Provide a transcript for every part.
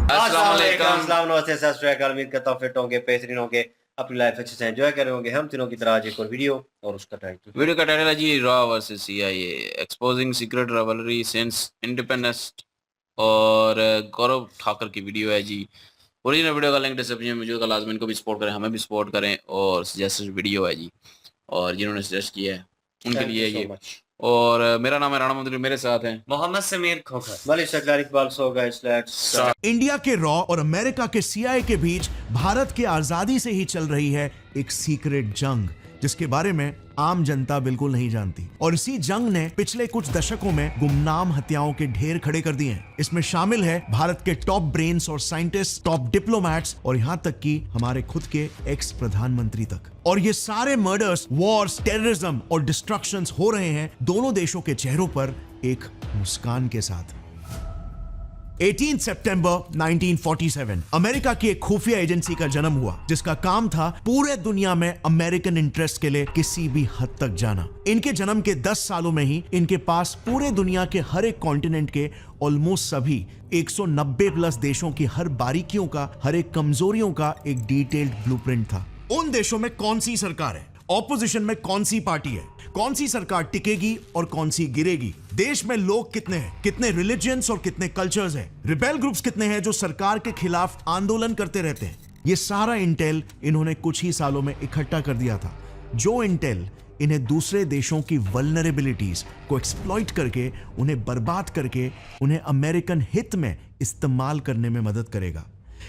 अस्सलाम वालेकुम, अस्सलाम नमस्ते, सत श्री अकाल। उम्मीद करता हूँ फिट होंगे, बेहतरीन होंगे, अपनी लाइफ अच्छे से एंजॉय कर रहे होंगे। हम तीनों की तरह आज एक और वीडियो और उसका टाइटल वीडियो का टाइटल है जी रॉ versus CIA exposing secret rivalry since independence और गौरव ठाकर की वीडियो है जी। ओरिजिनल वीडियो का लिंक डिस्क्रिप्शन में मौजूद है, लाजमी इनको भी सपोर्ट करें, हमें भी सपोर्ट करें। और सजेस्टेड वीडियो है जी, और जिन्होंने सजेस्ट किया है उनके लिए ये। और मेरा नाम है राणा मंदिर, मेरे साथ हैं Mohammad Sameer Khokhar, Malik Shaklar, Iqbal so guys. Let's India के रॉ और अमेरिका के सीआईए के बीच भारत की आजादी से ही चल रही है एक सीक्रेट जंग, जिसके बारे में आम जनता बिल्कुल नहीं जानती। और इसी जंग ने पिछले कुछ दशकों में गुमनाम हत्याओं के ढेर खड़े कर दिए हैं। इसमें शामिल है भारत के टॉप ब्रेन्स और साइंटिस्ट, टॉप डिप्लोमैट्स और यहाँ तक कि हमारे खुद के एक्स प्रधानमंत्री तक। और ये सारे मर्डर्स, वॉर्स, टेररिज्म और डिस्ट्रक्शंस हो रहे हैं दोनों देशों के चेहरों पर एक मुस्कान के साथ। 18 सितंबर 1947 अमेरिका की एक खुफिया एजेंसी का जन्म हुआ, जिसका काम था पूरे दुनिया में अमेरिकन इंटरेस्ट के लिए किसी भी हद तक जाना। इनके जन्म के 10 सालों में ही इनके पास पूरे दुनिया के हर एक कॉन्टिनेंट के ऑलमोस्ट सभी 190 प्लस देशों की हर बारीकियों का, हर एक कमजोरियों का एक डिटेल्ड ब्लूप्रिंट था। उन देशों में कौन सी सरकार है, ऑपोजिशन में कौन सी पार्टी है, कौन सी सरकार टिकेगी और कौन सी गिरेगी, देश में लोग कितने हैं, कितने रिलीजियंस और कितने कल्चर्स हैं, रिबेल ग्रुप्स कितने हैं जो सरकार के खिलाफ आंदोलन करते रहते हैं। ये सारा इंटेल इन्होंने कुछ ही सालों में इकट्ठा कर दिया था, जो इंटेल इन्हें दूसरे देशों की वल्नरेबिलिटीज को एक्सप्लॉइट करके, उन्हें बर्बाद करके, उन्हें अमेरिकन हित में इस्तेमाल करने में मदद करेगा।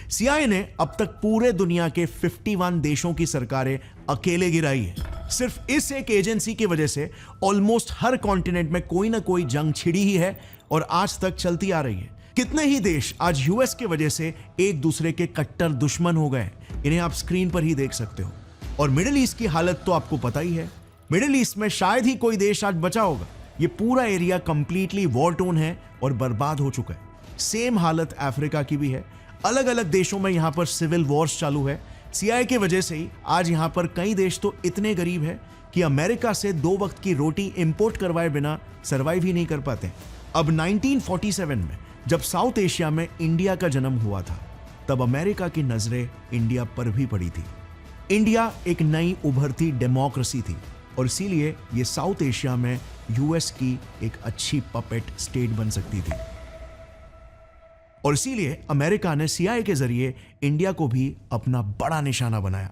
सीआईए ने अब तक पूरे दुनिया के 51 देशों की सरकारें अकेले गिराई है। सिर्फ इस एक एजेंसी की वजह से ऑलमोस्ट हर कॉन्टिनेंट में कोई ना कोई जंग छिड़ी ही है और आज तक चलती आ रही है। कितने ही देश आज यूएस के वजह से एक दूसरे के कट्टर दुश्मन हो गए, इन्हें आप स्क्रीन पर ही देख सकते हो। और मिडिल ईस्ट की हालत तो आपको पता ही है। मिडिल ईस्ट में शायद ही कोई देश आज बचा होगा। ये पूरा एरिया कंप्लीटली वॉर टोन है और बर्बाद हो चुका है। सेम हालत अफ्रीका की भी है। अलग अलग देशों में यहां पर सिविल वॉर्स चालू है। सीआईए की वजह से ही आज यहां पर कई देश तो इतने गरीब है कि अमेरिका से 2 वक्त की रोटी इंपोर्ट करवाए बिना सरवाइव ही नहीं कर पाते। अब 1947 में जब साउथ एशिया में इंडिया का जन्म हुआ था, तब अमेरिका की नजरें इंडिया पर भी पड़ी थी। इंडिया एक नई उभरती डेमोक्रेसी थी और इसीलिए ये साउथ एशिया में यूएस की एक अच्छी पपेट स्टेट बन सकती थी। और इसीलिए अमेरिका ने सीआईए के जरिए इंडिया को भी अपना बड़ा निशाना बनाया।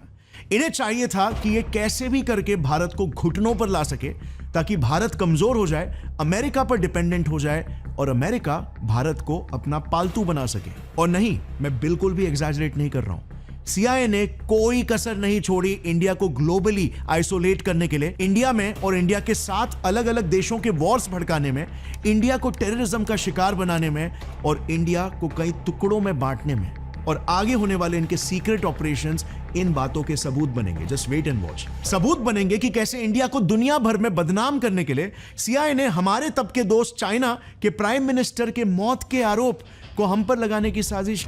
इन्हें चाहिए था कि ये कैसे भी करके भारत को घुटनों पर ला सके, ताकि भारत कमजोर हो जाए, अमेरिका पर डिपेंडेंट हो जाए और अमेरिका भारत को अपना पालतू बना सके। और नहीं, मैं बिल्कुल भी एग्जैजरेट नहीं कर रहा हूं। सीआईए ने कोई कसर नहीं छोड़ी इंडिया को ग्लोबली आइसोलेट करने के लिए, इंडिया में और इंडिया के साथ अलग अलग देशों के वॉर्स भड़काने में, इंडिया को टेररिज्म का शिकार बनाने में और इंडिया को कई टुकड़ों में बांटने में। और आगे होने वाले इनके सीक्रेट ऑपरेशंस इन बातों के सबूत बनेंगे। Just wait and watch. सबूत बनेंगे कि कैसे इंडिया को दुनिया भर में बदनाम करने के लिए सीआईए ने हमारे तब के दोस्त चाइना के प्राइम मिनिस्टर के मौत के आरोप को हम पर लगाने की साजिश,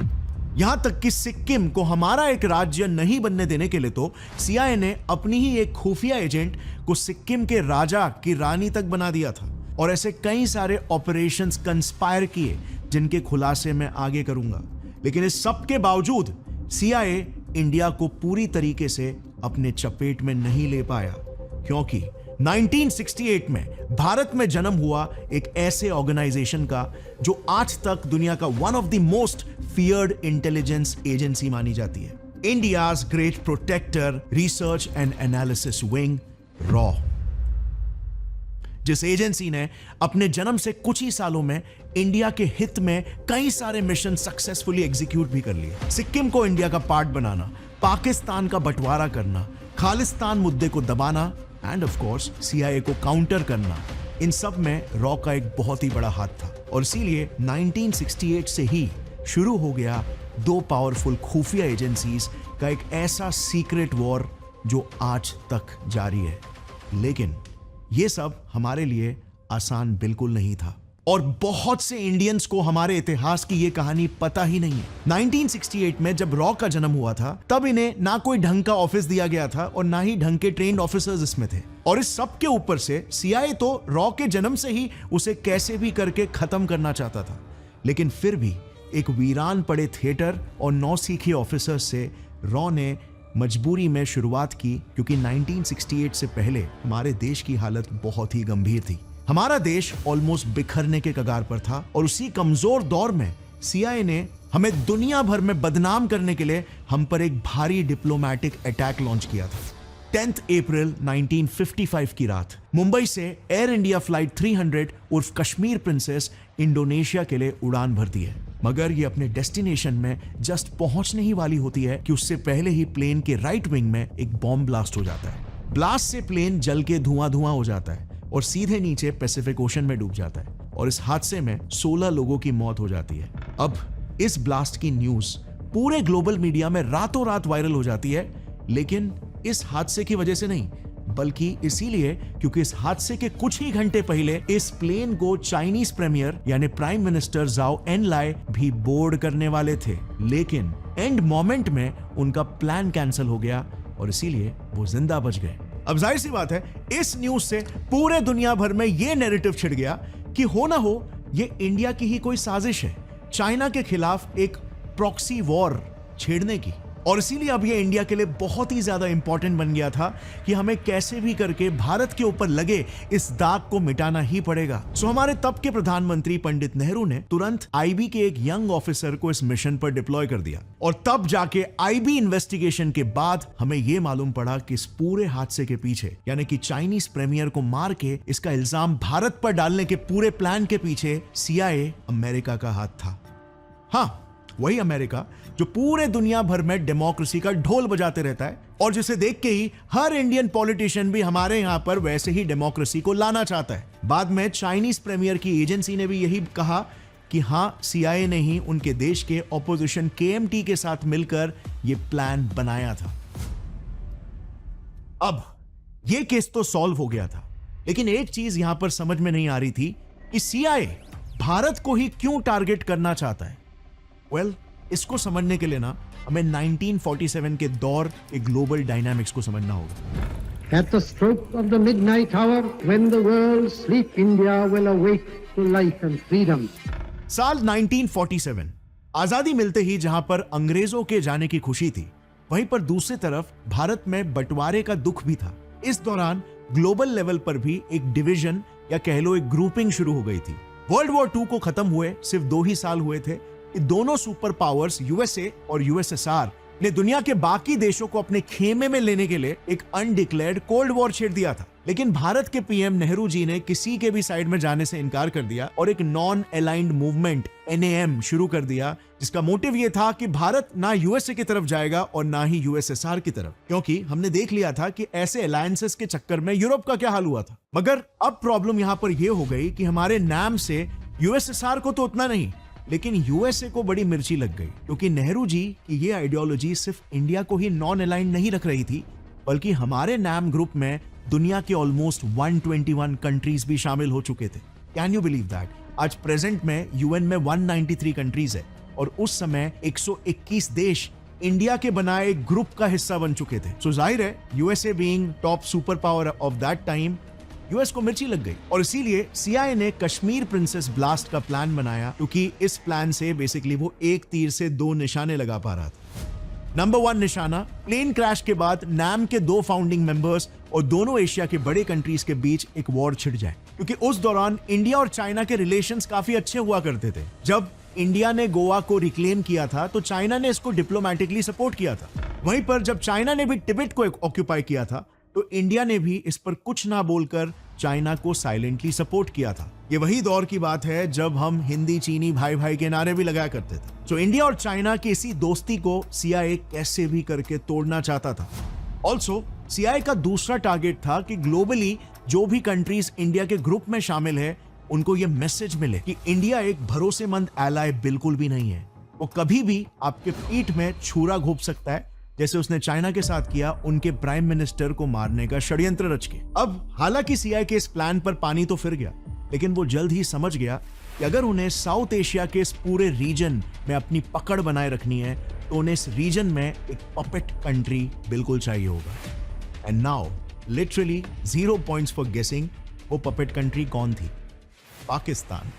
यहां तक कि सिक्किम को हमारा एक राज्य नहीं बनने देने के लिए तो सीआईए ने अपनी ही एक खुफिया एजेंट को सिक्किम के राजा की रानी तक बना दिया था। और ऐसे कई सारे ऑपरेशंस कंस्पायर किए, जिनके खुलासे मैं आगे करूंगा। लेकिन इस सब के बावजूद सीआईए इंडिया को पूरी तरीके से अपने चपेट में नहीं ले पाया, क्योंकि 1968 में भारत में जन्म हुआ एक ऐसे ऑर्गेनाइजेशन का जो आज तक दुनिया का one of the most feared intelligence agency मानी जाती है। India's great protector research and analysis wing, रॉ, जिस एजेंसी ने अपने जन्म से कुछ ही सालों में इंडिया के हित में कई सारे मिशन सक्सेसफुली एग्जीक्यूट भी कर लिए। सिक्किम को इंडिया का पार्ट बनाना, पाकिस्तान का बंटवारा करना, खालिस्तान मुद्दे को दबाना एंड ऑफ कोर्स सीआईए को काउंटर करना, इन सब में रॉ का एक बहुत ही बड़ा हाथ था। और इसीलिए 1968 से ही शुरू हो गया 2 पावरफुल खुफिया एजेंसीज का एक ऐसा सीक्रेट वॉर जो आज तक जारी है। लेकिन ये सब हमारे लिए आसान बिल्कुल नहीं था और बहुत से इंडियंस को हमारे इतिहास की ये कहानी पता ही नहीं है। 1968 में जब रॉ का जन्म हुआ था, तब इन्हें ना कोई ढंग का ऑफिस दिया गया था और ना ही ढंग के ट्रेन्ड ऑफिसर्स इसमें थे। और इस सब के ऊपर से सीआईए तो रॉ के जन्म से ही उसे कैसे भी करके खत्म करना चाहता था। लेकिन फिर भी एक वीरान पड़े थिएटर और नौसीखे ऑफिसर से रॉ ने मजबूरी में शुरुआत की, क्योंकि 1968 से पहले हमारे देश की हालत बहुत ही गंभीर थी। हमारा देश ऑलमोस्ट बिखरने के कगार पर था और उसी कमजोर दौर में CIA ने हमें दुनिया भर में बदनाम करने के लिए हम पर एक भारी डिप्लोमेटिक अटैक लॉन्च किया था। 10 अप्रैल 1955 की रात मुंबई से एयर इंडिया फ्लाइट 300 उर्फ कश्मीर प्रिंसेस इंडोनेशिया के लिए उड़ान भरती है, मगर ये अपने डेस्टिनेशन में जस्ट पहुंचने ही वाली होती है कि उससे पहले ही प्लेन के राइट विंग में एक बॉम्ब ब्लास्ट हो जाता है। ब्लास्ट से प्लेन जल के धुआं हो जाता है और सीधे नीचे पैसिफिक ओशन में डूब जाता है और इस हादसे में 16 लोगों की मौत हो जाती है। अब इस ब्लास्ट की न्यूज पूरे ग्लोबल मीडिया में रातों रात वायरल हो जाती है, लेकिन इस हादसे की वजह से नहीं, बल्कि इसीलिए क्योंकि इस हादसे के कुछ ही घंटे पहले इस प्लेन को चाइनीज प्रीमियर यानी प्राइम मिनिस्टर जाओ एनलाई भी बोर्ड करने वाले थे, लेकिन एंड मोमेंट में उनका प्लान कैंसिल हो गया और इसीलिए वो जिंदा बच गए। अब जाहिर सी बात है, इस न्यूज से पूरे दुनिया भर में ये नैरेटिव छिड़ गया कि हो ना हो ये इंडिया की ही कोई साजिश है चाइना के खिलाफ एक प्रॉक्सी वॉर छेड़ने की, और इसीलिए अब ये इंडिया के लिए बहुत ही ज्यादा इंपॉर्टेंट बन गया था कि हमें कैसे भी करके भारत के ऊपर लगे इस दाग को मिटाना ही पड़ेगा। सो हमारे तब के प्रधानमंत्री पंडित नेहरू ने तुरंत IB के एक यंग ऑफिसर को इस मिशन पर डिप्लॉय कर दिया और तब जाके IB इन्वेस्टिगेशन के बाद हमें यह मालूम पड़ा कि इस पूरे हादसे के पीछे यानी कि चाइनीज प्रीमियर को मार के इसका इल्जाम भारत पर डालने के पूरे प्लान के पीछे CIA अमेरिका का हाथ था। हाँ, वही अमेरिका जो पूरे दुनिया भर में डेमोक्रेसी का ढोल बजाते रहता है और जिसे देख के ही हर इंडियन पॉलिटिशियन भी हमारे यहां पर वैसे ही डेमोक्रेसी को लाना चाहता है। बाद में चाइनीज प्रीमियर की एजेंसी ने भी यही कहा कि हां, CIA ने ही उनके देश के ऑपोजिशन KMT के साथ मिलकर यह प्लान बनाया था। अब यह केस तो सॉल्व हो गया था, लेकिन एक चीज यहां पर समझ में नहीं आ रही थी कि CIA भारत को ही क्यों टारगेट करना चाहता है। वेल, इसको समझने के लिए ना हमें 1947 के दौर के ग्लोबल डायनामिक्स को समझना होगा। At the stroke of the midnight hour, when the world sleep, India will awake to life and freedom. साल 1947 आजादी मिलते ही जहां पर अंग्रेजों के जाने की खुशी थी, वहीं पर दूसरी तरफ भारत में बंटवारे का दुख भी था। इस दौरान ग्लोबल लेवल पर भी एक डिवीजन या कह लो एक ग्रुपिंग शुरू हो गई थी। वर्ल्ड वॉर 2 को खत्म हुए सिर्फ 2 ही साल हुए थे। दोनों सुपर पावर्स USA और USSR ने दुनिया के बाकी देशों को अपने खेमे में लेने के लिए एक अनडिक्लेयर्ड कोल्ड वॉर छेड़ दिया था, लेकिन भारत के PM नेहरू जी ने किसी के भी साइड में जाने से इनकार कर दिया और एक नॉन अलाइंड मूवमेंट NAM शुरू कर दिया, जिसका मोटिव यह था कि भारत ना USA की तरफ जाएगा और ना ही USSR की तरफ, क्योंकि हमने देख लिया था कि ऐसे अलायंसेस के चक्कर में यूरोप का क्या हाल हुआ था। मगर अब प्रॉब्लम यहां पर यह हो गई कि हमारे नाम से USSR को तो उतना नहीं, लेकिन USA को बड़ी मिर्ची लग गई, क्योंकि नेहरू जी की ये आइडियोलॉजी सिर्फ इंडिया को ही नॉन अलाइंड नहीं रख रही थी, बल्कि हमारे नाम ग्रुप में दुनिया के ऑलमोस्ट 121 कंट्रीज भी शामिल हो चुके थे। Can you believe that? आज प्रेजेंट में UN में 193 कंट्रीज है और उस समय 121 देश इंडिया के बनाए ग्रुप का हिस्सा बन चुके थे। सो जाहिर है USA being top super power of that time, US को मिर्ची लग गई और इसीलिए CIA ने कश्मीर प्रिंसेस ब्लास्ट का प्लान बनाया, क्योंकि इस प्लान से बेसिकली वो एक तीर से 2 निशाने लगा पा रहा था। नंबर 1 निशाना, प्लेन क्रैश के बाद नाम के 2 फाउंडिंग मेंबर्स और दोनों एशिया के बड़े कंट्रीज के बीच एक वॉर छिड़ जाए, क्योंकि उस दौरान इंडिया और चाइना के रिलेशंस काफी अच्छे हुआ करते थे। जब इंडिया ने गोवा को रिक्लेम किया था तो चाइना ने इसको डिप्लोमेटिकली सपोर्ट किया था। वहीं पर जब चाइना ने भी तिब्बत को ऑक्यूपाई किया था तो इंडिया ने भी इस पर कुछ ना बोलकर चाइना को साइलेंटली सपोर्ट किया था। ये वही दौर की बात है जब हम हिंदी चीनी भाई भाई के नारे भी लगाया करते थे। तो इंडिया और चाइना की इसी दोस्ती को CIA कैसे भी करके तोड़ना चाहता था। ऑल्सो CIA का दूसरा टारगेट था कि ग्लोबली जो भी कंट्रीज इंडिया के ग्रुप में शामिल है उनको ये मैसेज मिले कि इंडिया एक भरोसेमंद एलाय बिल्कुल भी नहीं है, वो कभी भी आपके पीठ में छुरा घोंप सकता है, जैसे उसने चाइना के साथ किया उनके प्राइम मिनिस्टर को मारने का षड्यंत्र रच के। अब हालांकि CIA के इस प्लान पर पानी तो फिर गया, लेकिन वो जल्द ही समझ गया कि अगर उन्हें साउथ एशिया के इस पूरे रीजन में अपनी पकड़ बनाए रखनी है तो उन्हें इस रीजन में एक पपेट कंट्री बिल्कुल चाहिए होगा। And now literally 0 points for गेसिंग वो पपेट कंट्री कौन थी? पाकिस्तान।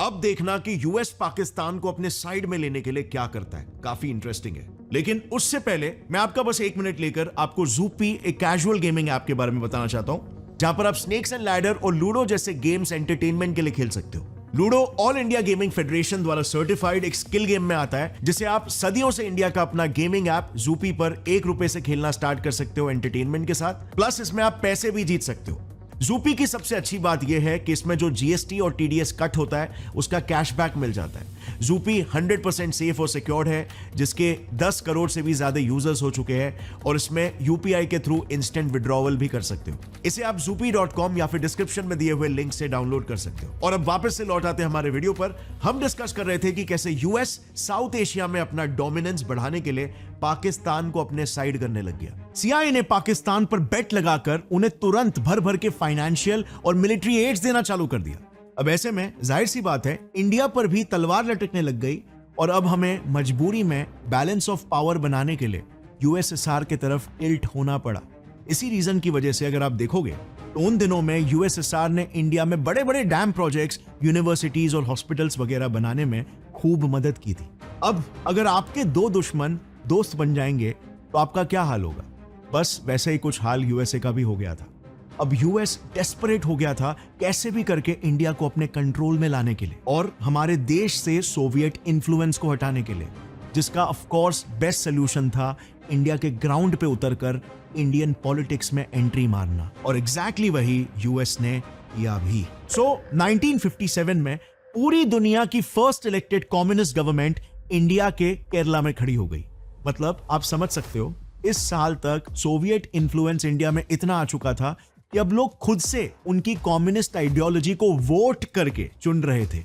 अब देखना कि यूएस पाकिस्तान को अपने साइड में लेने के लिए क्या करता है, काफी इंटरेस्टिंग है। लेकिन उससे पहले मैं आपका बस 1 मिनट लेकर आपको ज़ूपी, एक कैजुअल गेमिंग ऐप के बारे में बताना चाहता हूं, जहां पर आप स्नेक्स एंड लैडर और लूडो जैसे गेम्स एंटरटेनमेंट के लिए खेल सकते हो। Ludo all India gaming federation द्वारा सर्टिफाइड एक स्किल गेम में आता है, जिसे आप सदियों से इंडिया का अपना गेमिंग ऐप ज़ूपी पर 1 रुपए से खेलना स्टार्ट कर सकते हो एंटरटेनमेंट के साथ। प्लस इसमें आप पैसे भी जीत सकते हो। ज़ूपी की सबसे अच्छी बात यह है कि इसमें जो जीएसटी और टीडीएस कट होता है उसका कैशबैक मिल जाता है। ज़ूपी 100% सेफ और सिक्योर्ड है, जिसके 10 करोड़ से भी ज्यादा यूजर्स हो चुके हैं और इसमें यूपीआई के थ्रू इंस्टेंट विड्रॉवल भी कर सकते हो। इसे आप zoopy.com या फिर डिस्क्रिप्शन में दिए हुए लिंक से डाउनलोड कर सकते हो। और अब वापस से लौट आते हैं हमारे वीडियो पर। हम डिस्कस कर रहे थे कि कैसे यूएस साउथ एशिया में अपना डोमिनेंस बढ़ाने के लिए पाकिस्तान को अपने साइड करने लग गया। सीआईए ने पाकिस्तान पर बेट लगाकर उन्हें तुरंत भर भर के फाइनेंशियल और मिलिट्री एड्स देना चालू कर दिया। अब ऐसे में जाहिर सी बात है इंडिया पर भी तलवार लटकने लग गई और अब हमें मजबूरी में बैलेंस ऑफ पावर बनाने के लिए यूएसएसआर की तरफ टिल्ट होना पड़ा। इसी रीजन की वजह से अगर आप देखोगे तो उन दिनों में यूएसएसआर ने इंडिया में बड़े बड़े डैम प्रोजेक्ट्स, यूनिवर्सिटीज और हॉस्पिटल्स वगैरह बनाने में खूब मदद की थी। अब अगर आपके 2 दुश्मन दोस्त बन जाएंगे तो आपका क्या हाल होगा? बस वैसे ही कुछ हाल यूएसए का भी हो गया था। अब यूएस डेस्परेट हो गया था कैसे भी करके इंडिया को अपने कंट्रोल में लाने के लिए और हमारे देश से सोवियत इन्फ्लुएंस को हटाने के लिए, जिसका ऑफ कोर्स बेस्ट सोल्यूशन था इंडिया के ग्राउंड पे उतरकर इंडियन पॉलिटिक्स में एंट्री मारना। और एग्जैक्टली वही यूएस ने किया भी। सो 1957 में पूरी दुनिया की first elected communist government India के केरला में खड़ी हो गई। मतलब आप समझ सकते हो इस साल तक सोवियत इन्फ्लुएंस इंडिया में इतना आ चुका था कि अब लोग खुद से उनकी कम्युनिस्ट आइडियोलॉजी को वोट करके चुन रहे थे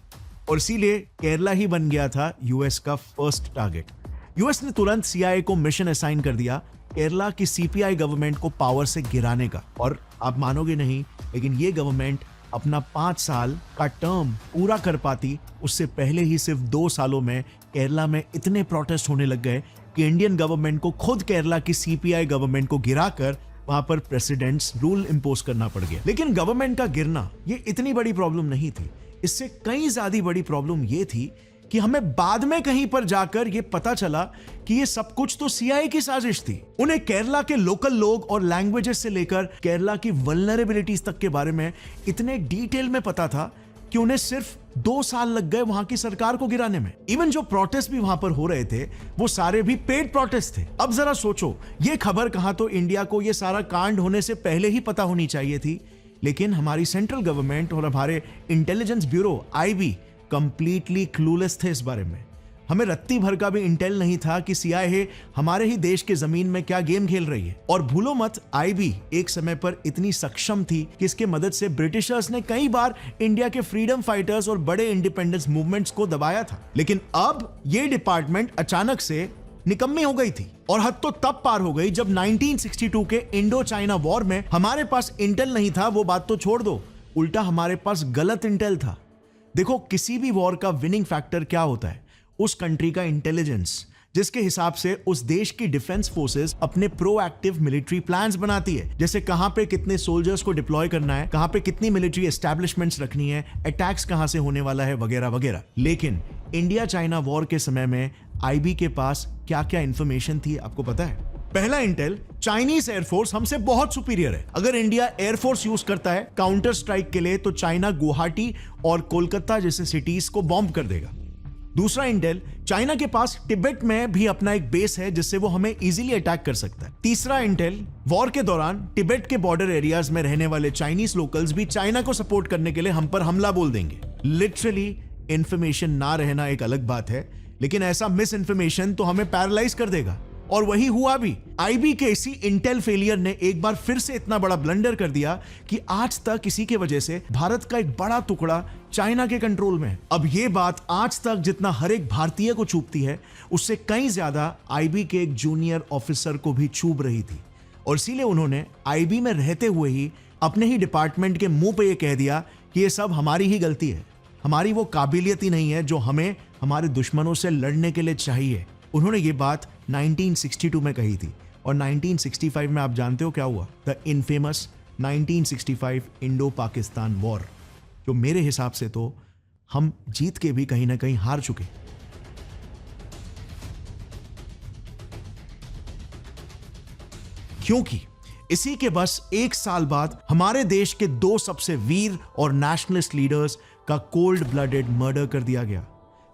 और इसीलिए केरला ही बन गया था यूएस का फर्स्ट टारगेट। यूएस ने तुरंत सीआईए को मिशन असाइन कर दिया केरला की सीपीआई गवर्नमेंट को पावर से गिराने का। और आप मानोगे नहीं, लेकिन ये गवर्नमेंट अपना 5 साल का टर्म पूरा कर पाती उससे पहले ही सिर्फ 2 सालों में केरला में इतने प्रोटेस्ट होने लग गए कि इंडियन गवर्नमेंट को खुद केरला की सीपीआई गवर्नमेंट को गिराकर वहां पर प्रेसिडेंट्स रूल इंपोज करना पड़ गया। लेकिन गवर्नमेंट का गिरना ये इतनी बड़ी प्रॉब्लम नहीं थी। इससे कई ज्यादा बड़ी प्रॉब्लम ये थी कि हमें बाद में कहीं पर जाकर ये पता चला कि ये सब कुछ तो सीआईए की साजिश थी। उन्हें केरला के लोकल लोग और लैंग्वेजेस से लेकर केरला की वल्नरेबिलिटीज तक के बारे में इतने डिटेल में पता था कि उन्हें सिर्फ 2 साल लग गए वहां की सरकार को गिराने में। इवन जो प्रोटेस्ट भी वहां पर हो रहे थे वो सारे भी पेड प्रोटेस्ट थे। अब जरा सोचो, ये खबर कहां तो इंडिया को ये सारा कांड होने से पहले ही पता होनी चाहिए थी, लेकिन हमारी सेंट्रल गवर्नमेंट और हमारे intelligence bureau IB completely clueless थे इस बारे में। हमें रत्ती भर का भी इंटेल नहीं था कि सीआईए हमारे ही देश के जमीन में क्या गेम खेल रही है। और भूलो मत, आईबी एक समय पर इतनी सक्षम थी कि इसके मदद से ब्रिटिशर्स ने कई बार इंडिया के फ्रीडम फाइटर्स और बड़े इंडिपेंडेंस मूवमेंट्स को दबाया था। लेकिन अब ये डिपार्टमेंट अचानक से निकम्मी हो गई थी। और हद तो तब पार हो गई जब 1962 के इंडो चाइना वॉर में हमारे पास इंटेल नहीं था, वो बात तो छोड़ दो, उल्टा हमारे पास गलत इंटेल था। देखो, किसी भी वॉर का विनिंग फैक्टर क्या होता है? उस कंट्री का इंटेलिजेंस, जिसके हिसाब से उस देश की डिफेंस फोर्सेस अपने प्रोएक्टिव मिलिट्री प्लान्स बनाती है, जैसे कहां पे कितने सोल्जर्स को डिप्लॉय करना है, कहां पे कितनी मिलिट्री एस्टैब्लिशमेंट्स रखनी है, अटैक्स कहां से होने वाला है, वगैरह वगैरह। लेकिन इंडिया चाइना वॉर के समय में आईबी के पास क्या क्या इंफॉर्मेशन थी आपको पता है? पहला इंटेल, चाइनीज एयरफोर्स हमसे बहुत सुपीरियर है। अगर इंडिया एयरफोर्स यूज करता है काउंटर स्ट्राइक के लिए तो चाइना गुवाहाटी और कोलकाता जैसे सिटीज को बॉम्ब कर देगा। दूसरा इंटेल, चाइना के पास तिब्बत में भी अपना एक बेस है जिससे वो हमें इजीली अटैक कर सकता है। तीसरा इंटेल, वॉर के दौरान तिब्बत के बॉर्डर एरियाज में रहने वाले चाइनीज लोकल्स भी चाइना को सपोर्ट करने के लिए हम पर हमला बोल देंगे। लिटरली इंफॉर्मेशन ना रहना एक अलग बात है, लेकिन ऐसा मिस इंफॉर्मेशन तो हमें पैरालाइज कर देगा। और वही हुआ भी। आईबी के इसी इंटेल फेलियर ने एक बार फिर से इतना बड़ा ब्लंडर कर दिया कि आज तक इसी के वजह से भारत का एक बड़ा टुकड़ा चाइना के कंट्रोल में है। अब ये बात आज तक जितना हर एक भारतीय को चुभती है, उससे कहीं ज्यादा आईबी के एक जूनियर ऑफिसर को भी चुभ रही थी। और इसीलिए उन्होंने आईबी में रहते हुए ही अपने ही डिपार्टमेंट के मुंह पे ये कह दिया कि ये सब हमारी ही गलती है, हमारी वो काबिलियत ही नहीं है जो हमें हमारे दुश्मनों से लड़ने के लिए चाहिए। उन्होंने ये बात 1962 में कही थी। और 1965 में आप जानते हो क्या हुआ? The infamous 1965 Indo Pakistan war, जो मेरे हिसाब से तो हम जीत के भी कहीं ना कहीं हार चुके। क्योंकि इसी के बस एक साल बाद हमारे देश के दो सबसे वीर और नेशनलिस्ट लीडर्स का कोल्ड ब्लडेड मर्डर कर दिया गया,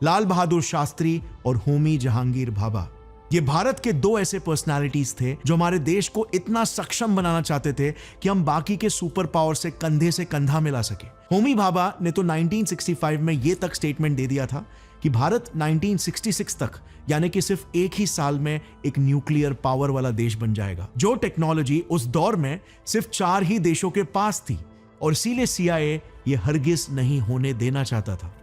लाल बहादुर शास्त्री और होमी जहांगीर भाभा। ये भारत के दो ऐसे पर्सनालिटीज थे जो हमारे देश को इतना सक्षम बनाना चाहते थे कि हम बाकी के सुपर पावर से कंधा मिला सके। होमी भाभा ने तो 1965 में ये तक स्टेटमेंट दे दिया था कि भारत 1966 तक यानी कि सिर्फ एक ही साल में एक न्यूक्लियर पावर वाला देश बन जाएगा, जो टेक्नोलॉजी उस दौर में सिर्फ 4 ही देशों के पास थी और इसीलिए CIA ये हरगिज नहीं होने देना चाहता था।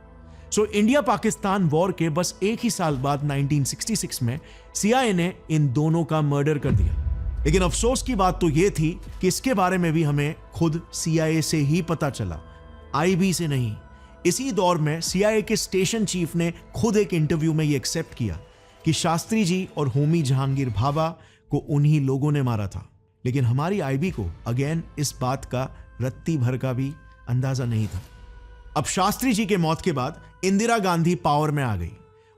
सो इंडिया पाकिस्तान वॉर के बस एक ही साल बाद 1966 में CIA ने इन दोनों का मर्डर कर दिया। लेकिन अफसोस की बात तो यह थी कि इसके बारे में भी हमें खुद CIA से ही पता चला, IB से नहीं। इसी दौर में CIA के स्टेशन चीफ ने खुद एक इंटरव्यू में यह एक्सेप्ट किया कि शास्त्री जी और होमी जहांगीर भाभा को उन्हीं लोगों ने मारा था। लेकिन हमारी IB को अगेन इस बात का रत्ती भर का भी अंदाजा नहीं था। अब शास्त्री जी के मौत के बाद इंदिरा गांधी पावर में आ गई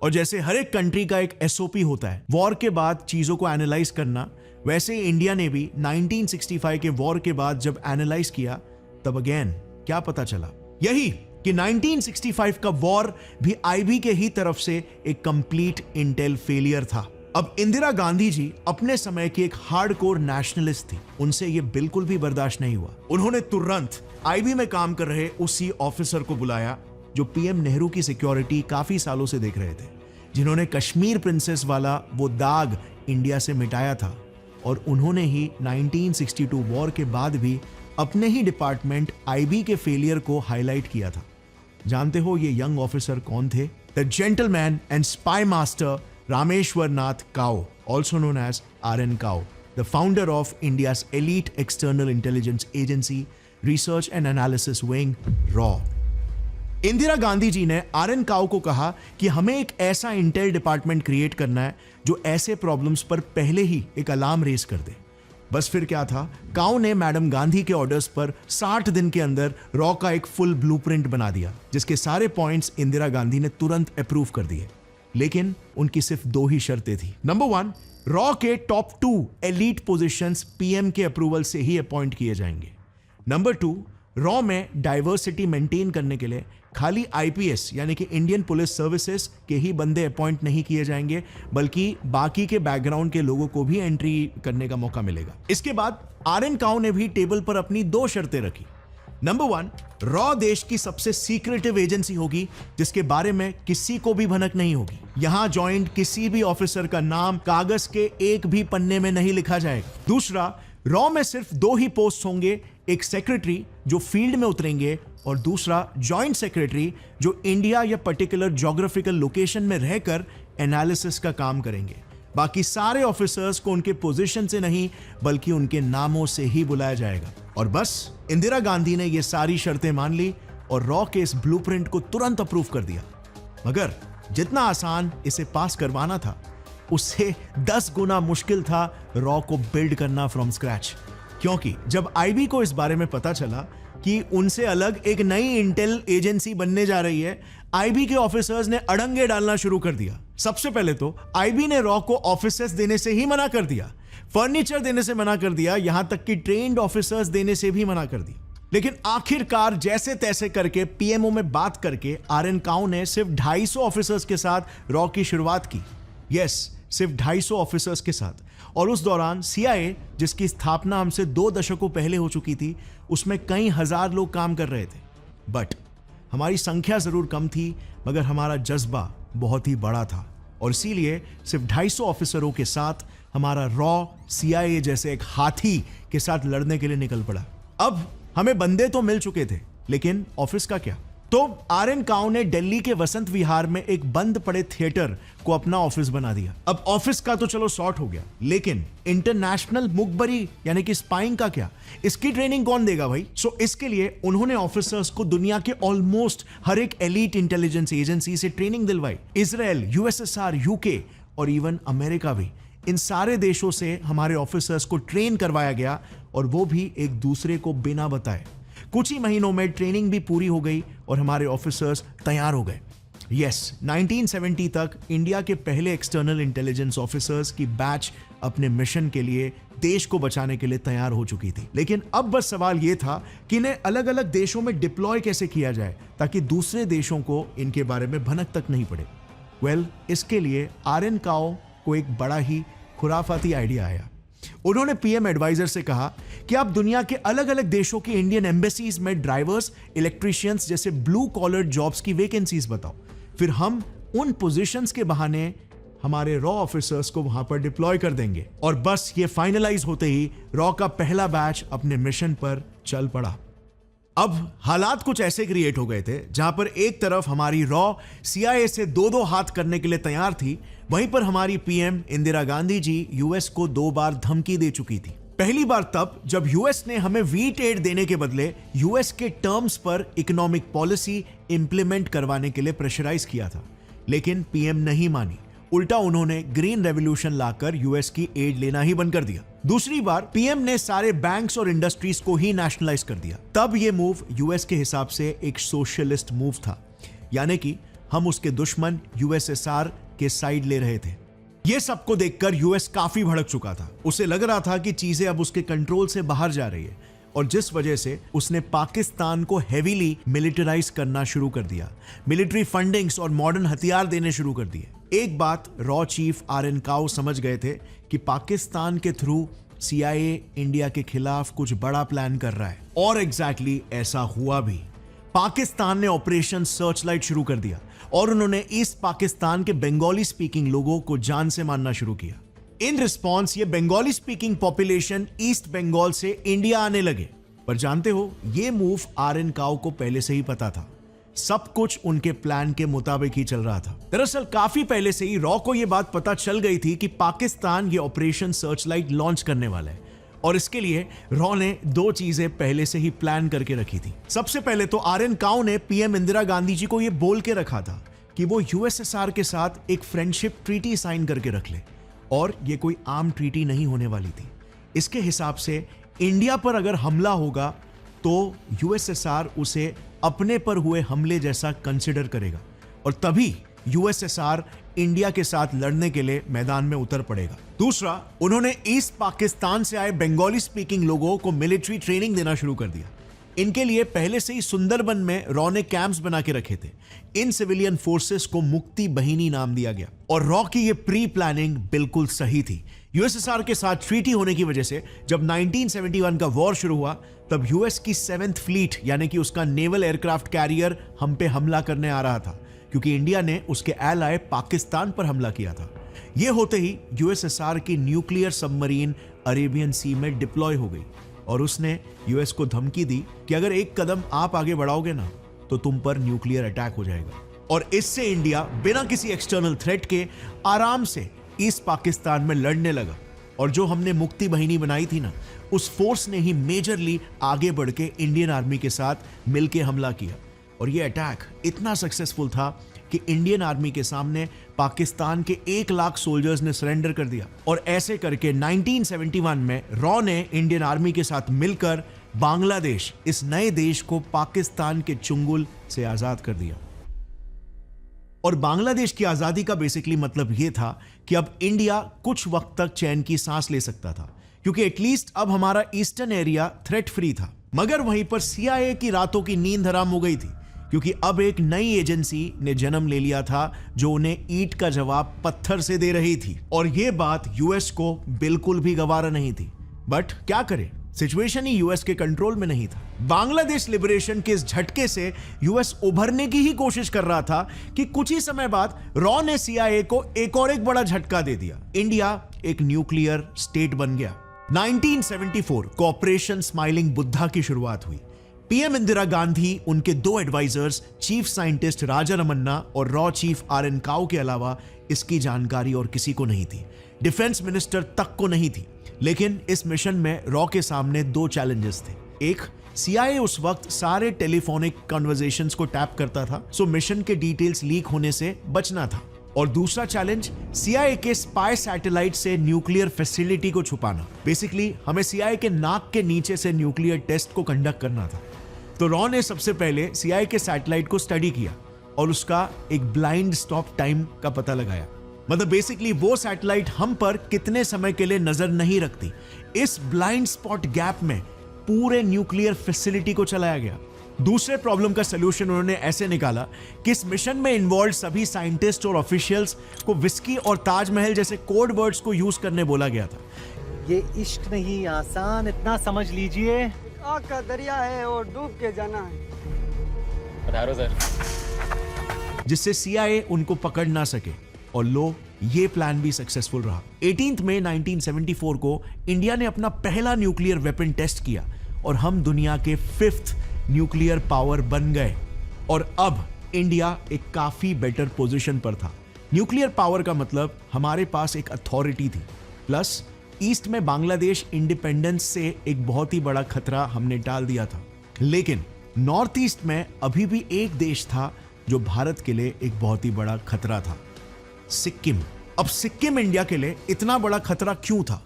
और जैसे हर एक कंट्री का एक SOP होता है वॉर के बाद चीजों को एनालाइज करना, वैसे इंडिया ने भी 1965 के वॉर के बाद जब एनालाइज किया तब अगेन क्या पता चला, यही कि 1965 का वॉर भी IB के ही तरफ से एक कंप्लीट इंटेल फेलियर था। अब इंदिरा गांधी जी अपने समय की एक हार्डकोर नेशनलिस्ट थी, उनसे यह बिल्कुल भी बर्दाश्त नहीं हुआ। उन्होंने तुरंत IB में काम कर रहे उसी ऑफिसर को बुलाया जो PM नेहरू की सिक्योरिटी काफी सालों से देख रहे थे, जिन्होंने कश्मीर प्रिंसेस वाला वो दाग इंडिया से मिटाया था, और उन्होंने ही 1962 वॉर के बाद भी अपने ही डिपार्टमेंट IB के फेलियर को हाईलाइट किया था। जानते हो ये यंग ऑफिसर कौन थे? The gentleman and spy master Rameshwar Nath Kao, also known as RN Kao, the founder of India's elite external intelligence agency, research and analysis wing, RAW. Indira Gandhi ji ने RN Kao को कहा कि हमें एक ऐसा इंटेल डिपार्टमेंट क्रिएट करना है जो ऐसे प्रॉब्लम्स पर पहले ही एक अलार्म रेज कर दे। बस फिर क्या था, काओ ने मैडम गांधी के ऑर्डर्स पर 60 दिन के अंदर रॉ का एक फुल ब्लूप्रिंट बना दिया, जिसके सारे पॉइंट्स इंदिरा गांधी ने तुरंत अप्रूव कर दिए। लेकिन उनकी सिर्फ 2 ही शर्तें थी। नंबर 1, रॉ के टॉप 2 एलीट पोजीशंस PM के अप्रूवल से ही अपॉइंट किए जाएंगे। नंबर 2, रॉ में डाइवर्सिटी मेंटेन करने के लिए खाली IPS यानी कि इंडियन पुलिस सर्विसेज के ही बंदे अपॉइंट नहीं किए जाएंगे, बल्कि बाकी के बैकग्राउंड के लोगों को भी एंट्री करने का मौका मिलेगा। इसके बाद RN Kao ने भी टेबल पर अपनी 2 शर्तें रखी। नंबर 1, रॉ देश की सबसे सीक्रेटिव एजेंसी होगी जिसके बारे में किसी को भी भनक नहीं होगी। यहां ज्वाइंट किसी भी ऑफिसर का नाम कागज के एक भी पन्ने में नहीं लिखा जाएगा। दूसरा, रॉ में सिर्फ 2 ही पोस्ट होंगे, एक सेक्रेटरी जो फील्ड में उतरेंगे और दूसरा जॉइंट सेक्रेटरी जो इंडिया या पर्टिकुलर ज्योग्राफिकल लोकेशन में रहकर एनालिसिस का काम करेंगे। बाकी सारे ऑफिसर्स को उनके पोजीशन से नहीं बल्कि उनके नामों से ही बुलाया जाएगा। और बस इंदिरा गांधी ने ये सारी शर्तें मान ली और रॉ के इस ब्लूप्रिंट को तुरंत अप्रूव कर दिया। मगर जितना आसान इसे पास करवाना था उससे 10 गुना मुश्किल था रॉ को बिल्ड करना फ्रॉम स्क्रैच, क्योंकि जब IB को इस बारे में पता चला कि उनसे अलग एक नई इंटेल एजेंसी बनने जा रही है, IB के ऑफिसर्स ने अड़ंगे डालना शुरू कर दिया। सबसे पहले तो IB ने रॉ को ऑफिसर्स देने से ही मना कर दिया, फर्नीचर देने से मना कर दिया, यहां तक कि ट्रेन्ड ऑफिसर्स देने से भी मना कर दिया। लेकिन आखिरकार जैसे तैसे करके PMO में बात करके RN Kao ने सिर्फ 250 ऑफिसर्स के साथ रॉ की शुरुआत की। यस, सिर्फ 250 ऑफिसर्स के साथ। और उस दौरान CIA, जिसकी स्थापना हमसे 2 दशकों पहले हो चुकी थी, उसमें कई हजार लोग काम कर रहे थे। बट हमारी संख्या जरूर कम थी मगर हमारा जज्बा बहुत ही बड़ा था और इसीलिए सिर्फ 250 ऑफिसरों के साथ हमारा रॉ CIA जैसे एक हाथी के साथ लड़ने के लिए निकल पड़ा। अब हमें बंदे तो मिल चुके थे, लेकिन ऑफिस का क्या? तो RN Kao ने दिल्ली के वसंत विहार में एक बंद पड़े थिएटर को अपना ऑफिस बना दिया। अब ऑफिस का तो चलो सॉर्ट हो गया, लेकिन इंटरनेशनल मुखबरी यानी कि स्पाइंग का क्या? इसकी ट्रेनिंग कौन देगा भाई? सो इसके लिए उन्होंने ऑफिसर्स को दुनिया के ऑलमोस्ट हर एक एलीट इंटेलिजेंस एजेंसी से ट्रेनिंग दिलवाई। इजराइल, USSR, UK और इवन अमेरिका भी, इन सारे देशों से हमारे ऑफिसर्स को ट्रेन करवाया गया और वो भी एक दूसरे को बिना बताए। कुछ ही महीनों में ट्रेनिंग भी पूरी हो गई और हमारे ऑफिसर्स तैयार हो गए। यस, 1970 तक इंडिया के पहले एक्सटर्नल इंटेलिजेंस ऑफिसर्स की बैच अपने मिशन के लिए, देश को बचाने के लिए तैयार हो चुकी थी। लेकिन अब बस सवाल यह था कि इन्हें अलग अलग देशों में डिप्लॉय कैसे किया जाए ताकि दूसरे देशों को इनके बारे में भनक तक नहीं पड़े। इसके लिए आर.एन. काओ को एक बड़ा ही खुराफाती आइडिया आया। उन्होंने पीएम एडवाइजर से कहा कि आप दुनिया के अलग अलग देशों की इंडियन एम्बेसीज में ड्राइवर्स, इलेक्ट्रिशियंस जैसे ब्लू कॉलर जॉब्स की वैकेंसीज बताओ, फिर हम उन पोजीशंस के बहाने हमारे रॉ ऑफिसर्स को वहां पर डिप्लॉय कर देंगे। और बस ये फाइनलाइज होते ही रॉ का पहला बैच अपने मिशन पर चल पड़ा। अब हालात कुछ ऐसे क्रिएट हो गए थे जहां पर एक तरफ हमारी रॉ सीआईए से दो हाथ करने के लिए तैयार थी, वहीं पर हमारी पीएम इंदिरा गांधी जी यूएस को 2 बार धमकी दे चुकी थी। पहली बार तब जब यूएस ने हमें वीट एड देने के बदले यूएस के टर्म्स पर इकोनॉमिक पॉलिसी इंप्लीमेंट करवाने के लिए प्रेशराइज किया था, लेकिन पीएम नहीं मानी। उल्टा उन्होंने ग्रीन रेवोल्यूशन लाकर यूएस की एड लेना ही बंद कर दिया। दूसरी बार पीएम ने सारे बैंक्स और इंडस्ट्रीज को ही नेशनलाइज कर दिया। तब यह मूव यूएस के हिसाब से एक सोशलिस्ट मूव था, यानी कि हम उसके दुश्मन यूएसएसआर के साइड ले रहे थे। यह सबको देखकर यूएस काफी भड़क चुका था। उसे लग रहा था कि चीजें अब उसके कंट्रोल से बाहर जा रही है, और जिस वजह से उसने पाकिस्तान को हेवीली मिलिटराइज करना शुरू कर दिया, मिलिट्री फंडिंग्स और मॉडर्न हथियार देने शुरू कर दिए। एक बात रॉ चीफ आर.एन. काओ समझ गए थे कि पाकिस्तान के थ्रू सीआईए इंडिया के खिलाफ कुछ बड़ा प्लान कर रहा है, और एग्जैक्टली ऐसा हुआ भी। पाकिस्तान ने ऑपरेशन सर्चलाइट शुरू कर दिया और उन्होंने ईस्ट पाकिस्तान के बंगाली स्पीकिंग लोगों को जान से मारना शुरू किया। इन रिस्पॉन्स ये Bengali speaking population east Bengal से इंडिया आने लगे। पर जानते हो, ये मूव आर.एन. काओ को पहले से ही पता था। सब कुछ उनके प्लान के मुताबिक ही चल रहा था। दरअसल काफी पहले से ही रॉ को यह बात पता चल गई थी कि पाकिस्तान ये ऑपरेशन सर्चलाइट लॉन्च करने वाला है, और इसके लिए रॉ ने 2 चीजें पहले से ही प्लान करके रखी थी। सबसे पहले तो आर.एन. काओ ने पीएम इंदिरा गांधी जी को यह बोल के रखा था कि वो यूएसएसआर के साथ एक फ्रेंडशिप ट्रीटी साइन करके रख ले, और ये कोई आम ट्रीटी नहीं होने वाली थी। इसके हिसाब से इंडिया पर अगर हमला होगा तो यूएसएसआर उसे अपने पर हुए हमले जैसा कंसिडर करेगा, और तभी यूएसएसआर इंडिया के साथ लड़ने के लिए मैदान में उतर पड़ेगा। दूसरा, उन्होंने ईस्ट पाकिस्तान से आए बंगाली स्पीकिंग लोगों को मिलिट्री ट्रेनिंग देना शुरू कर दिया। इनके लिए पहले से ही सुंदरबन में रॉ ने कैंप्स बना के रखे थे। इन सिविलियन फोर्सेस को मुक्ति बहिनी नाम दिया गया, और रॉ की ये प्री प्लानिंग बिल्कुल सही थी। यूएसएसआर के साथ ट्रीटी होने की वजह से जब 1971 का वॉर शुरू हुआ, तब यूएस की 7th फ्लीट यानी कि उसका नेवल एयरक्राफ्ट कैरियर हम पे हमला करने आ रहा था, क्योंकि इंडिया ने उसके एलाय पाकिस्तान पर हमला किया था। यह होते ही यूएसएसआर की न्यूक्लियर सबमरीन अरेबियन सी में डिप्लॉय हो गई, और उसने यूएस को धमकी दी कि अगर एक कदम आप आगे बढ़ाओगे ना तो तुम पर न्यूक्लियर अटैक हो जाएगा। और इससे इंडिया बिना किसी एक्सटर्नल थ्रेट के आराम से ईस्ट पाकिस्तान में लड़ने लगा, और जो हमने मुक्ति बहिनी बनाई थी ना, उस फोर्स ने ही मेजरली आगे बढ़ के इंडियन आर्मी के साथ मिलकर हमला किया। और यह अटैक इतना सक्सेसफुल था कि इंडियन आर्मी के सामने पाकिस्तान के 1 लाख सोल्जर्स ने सरेंडर कर दिया, और ऐसे करके 1971 में रॉ ने इंडियन आर्मी के साथ मिलकर बांग्लादेश, इस नए देश को पाकिस्तान के चुंगल से आजाद कर दिया। और बांग्लादेश की आजादी का बेसिकली मतलब यह था कि अब इंडिया कुछ वक्त तक चैन की सांस ले सकता था, क्योंकि एटलीस्ट अब हमारा ईस्टर्न एरिया थ्रेट फ्री था। मगर वहीं पर सीआईए की रातों की नींद हराम हो गई थी, क्योंकि अब एक नई एजेंसी ने जन्म ले लिया था जो उन्हें ईंट का जवाब पत्थर से दे रही थी, और यह बात यूएस को बिल्कुल भी गवारा नहीं थी। बट क्या करें, सिचुएशन ही यूएस के कंट्रोल में नहीं था। बांग्लादेश लिबरेशन के इस झटके से यूएस उभरने की ही कोशिश कर रहा था कि कुछ ही समय बाद रॉ ने सीआईए को एक और एक बड़ा झटका दे दिया। इंडिया एक न्यूक्लियर स्टेट बन गया। 1974 को ऑपरेशन स्माइलिंग बुद्धा की शुरुआत हुई। पीएम इंदिरा गांधी, उनके 2 advisers, chief scientist Raja Ramanna और रॉ चीफ आर.एन. काओ के अलावा इसकी जानकारी और किसी को नहीं थी। डिफेंस मिनिस्टर तक को नहीं थी। लेकिन इस मिशन में रॉ के सामने 2 चैलेंजेस थे। एक, सीआईए उस वक्त सारे टेलीफोनिक कन्वर्सेशंस को टैप करता था, सो मिशन के डिटेल्स लीक होने से बचना था। और दूसरा चैलेंज, सीआईए के स्पाई सैटेलाइट से न्यूक्लियर फैसिलिटी को छुपाना। बेसिकली हमें सीआईए के नाक के नीचे से न्यूक्लियर टेस्ट को कंडक्ट करना था। तो रॉ ने सबसे पहले सीआईए के सैटेलाइट को स्टडी किया और उसका एक ब्लाइंड स्टॉप टाइम का पता लगाया। मतलब बेसिकली वो सैटेलाइट हम पर कितने समय के लिए नजर नहीं रखती। इस ब्लाइंड स्पॉट गैप में पूरे न्यूक्लियर फैसिलिटी को चलाया गया। दूसरे प्रॉब्लम का सलूशन उन्होंने ऐसे निकाला कि इस मिशन में इन्वॉल्व सभी साइंटिस्ट और ऑफिशियल्स को विस्की और ताजमहल जैसे कोड वर्ड्स को यूज करने बोला गया था। ये इश्क नहीं आसान, इतना समझ लीजिए। आग का दरिया है और डूब के जाना है। पधारो सर। जिससे सीआईए उनको पकड़ ना सके और लो ये प्लान भी सक्सेसफुल रहा। 18 मई 1974 को इंडिया ने अपना पहला न्यूक्लियर वेपन टेस्ट किया और हम दुनिया के 5th न्यूक्लियर पावर बन गए। और अब इंडिया एक काफी बेटर पोजीशन पर था। न्यूक्लियर पावर का मतलब हमारे पास एक अथॉरिटी थी, प्लस ईस्ट में बांग्लादेश इंडिपेंडेंस से एक बहुत ही बड़ा खतरा हमने टाल दिया था। लेकिन नॉर्थ ईस्ट में अभी भी एक देश था जो भारत के लिए एक बहुत ही बड़ा खतरा था, सिक्किम। अब सिक्किम इंडिया के लिए इतना बड़ा खतरा क्यों था?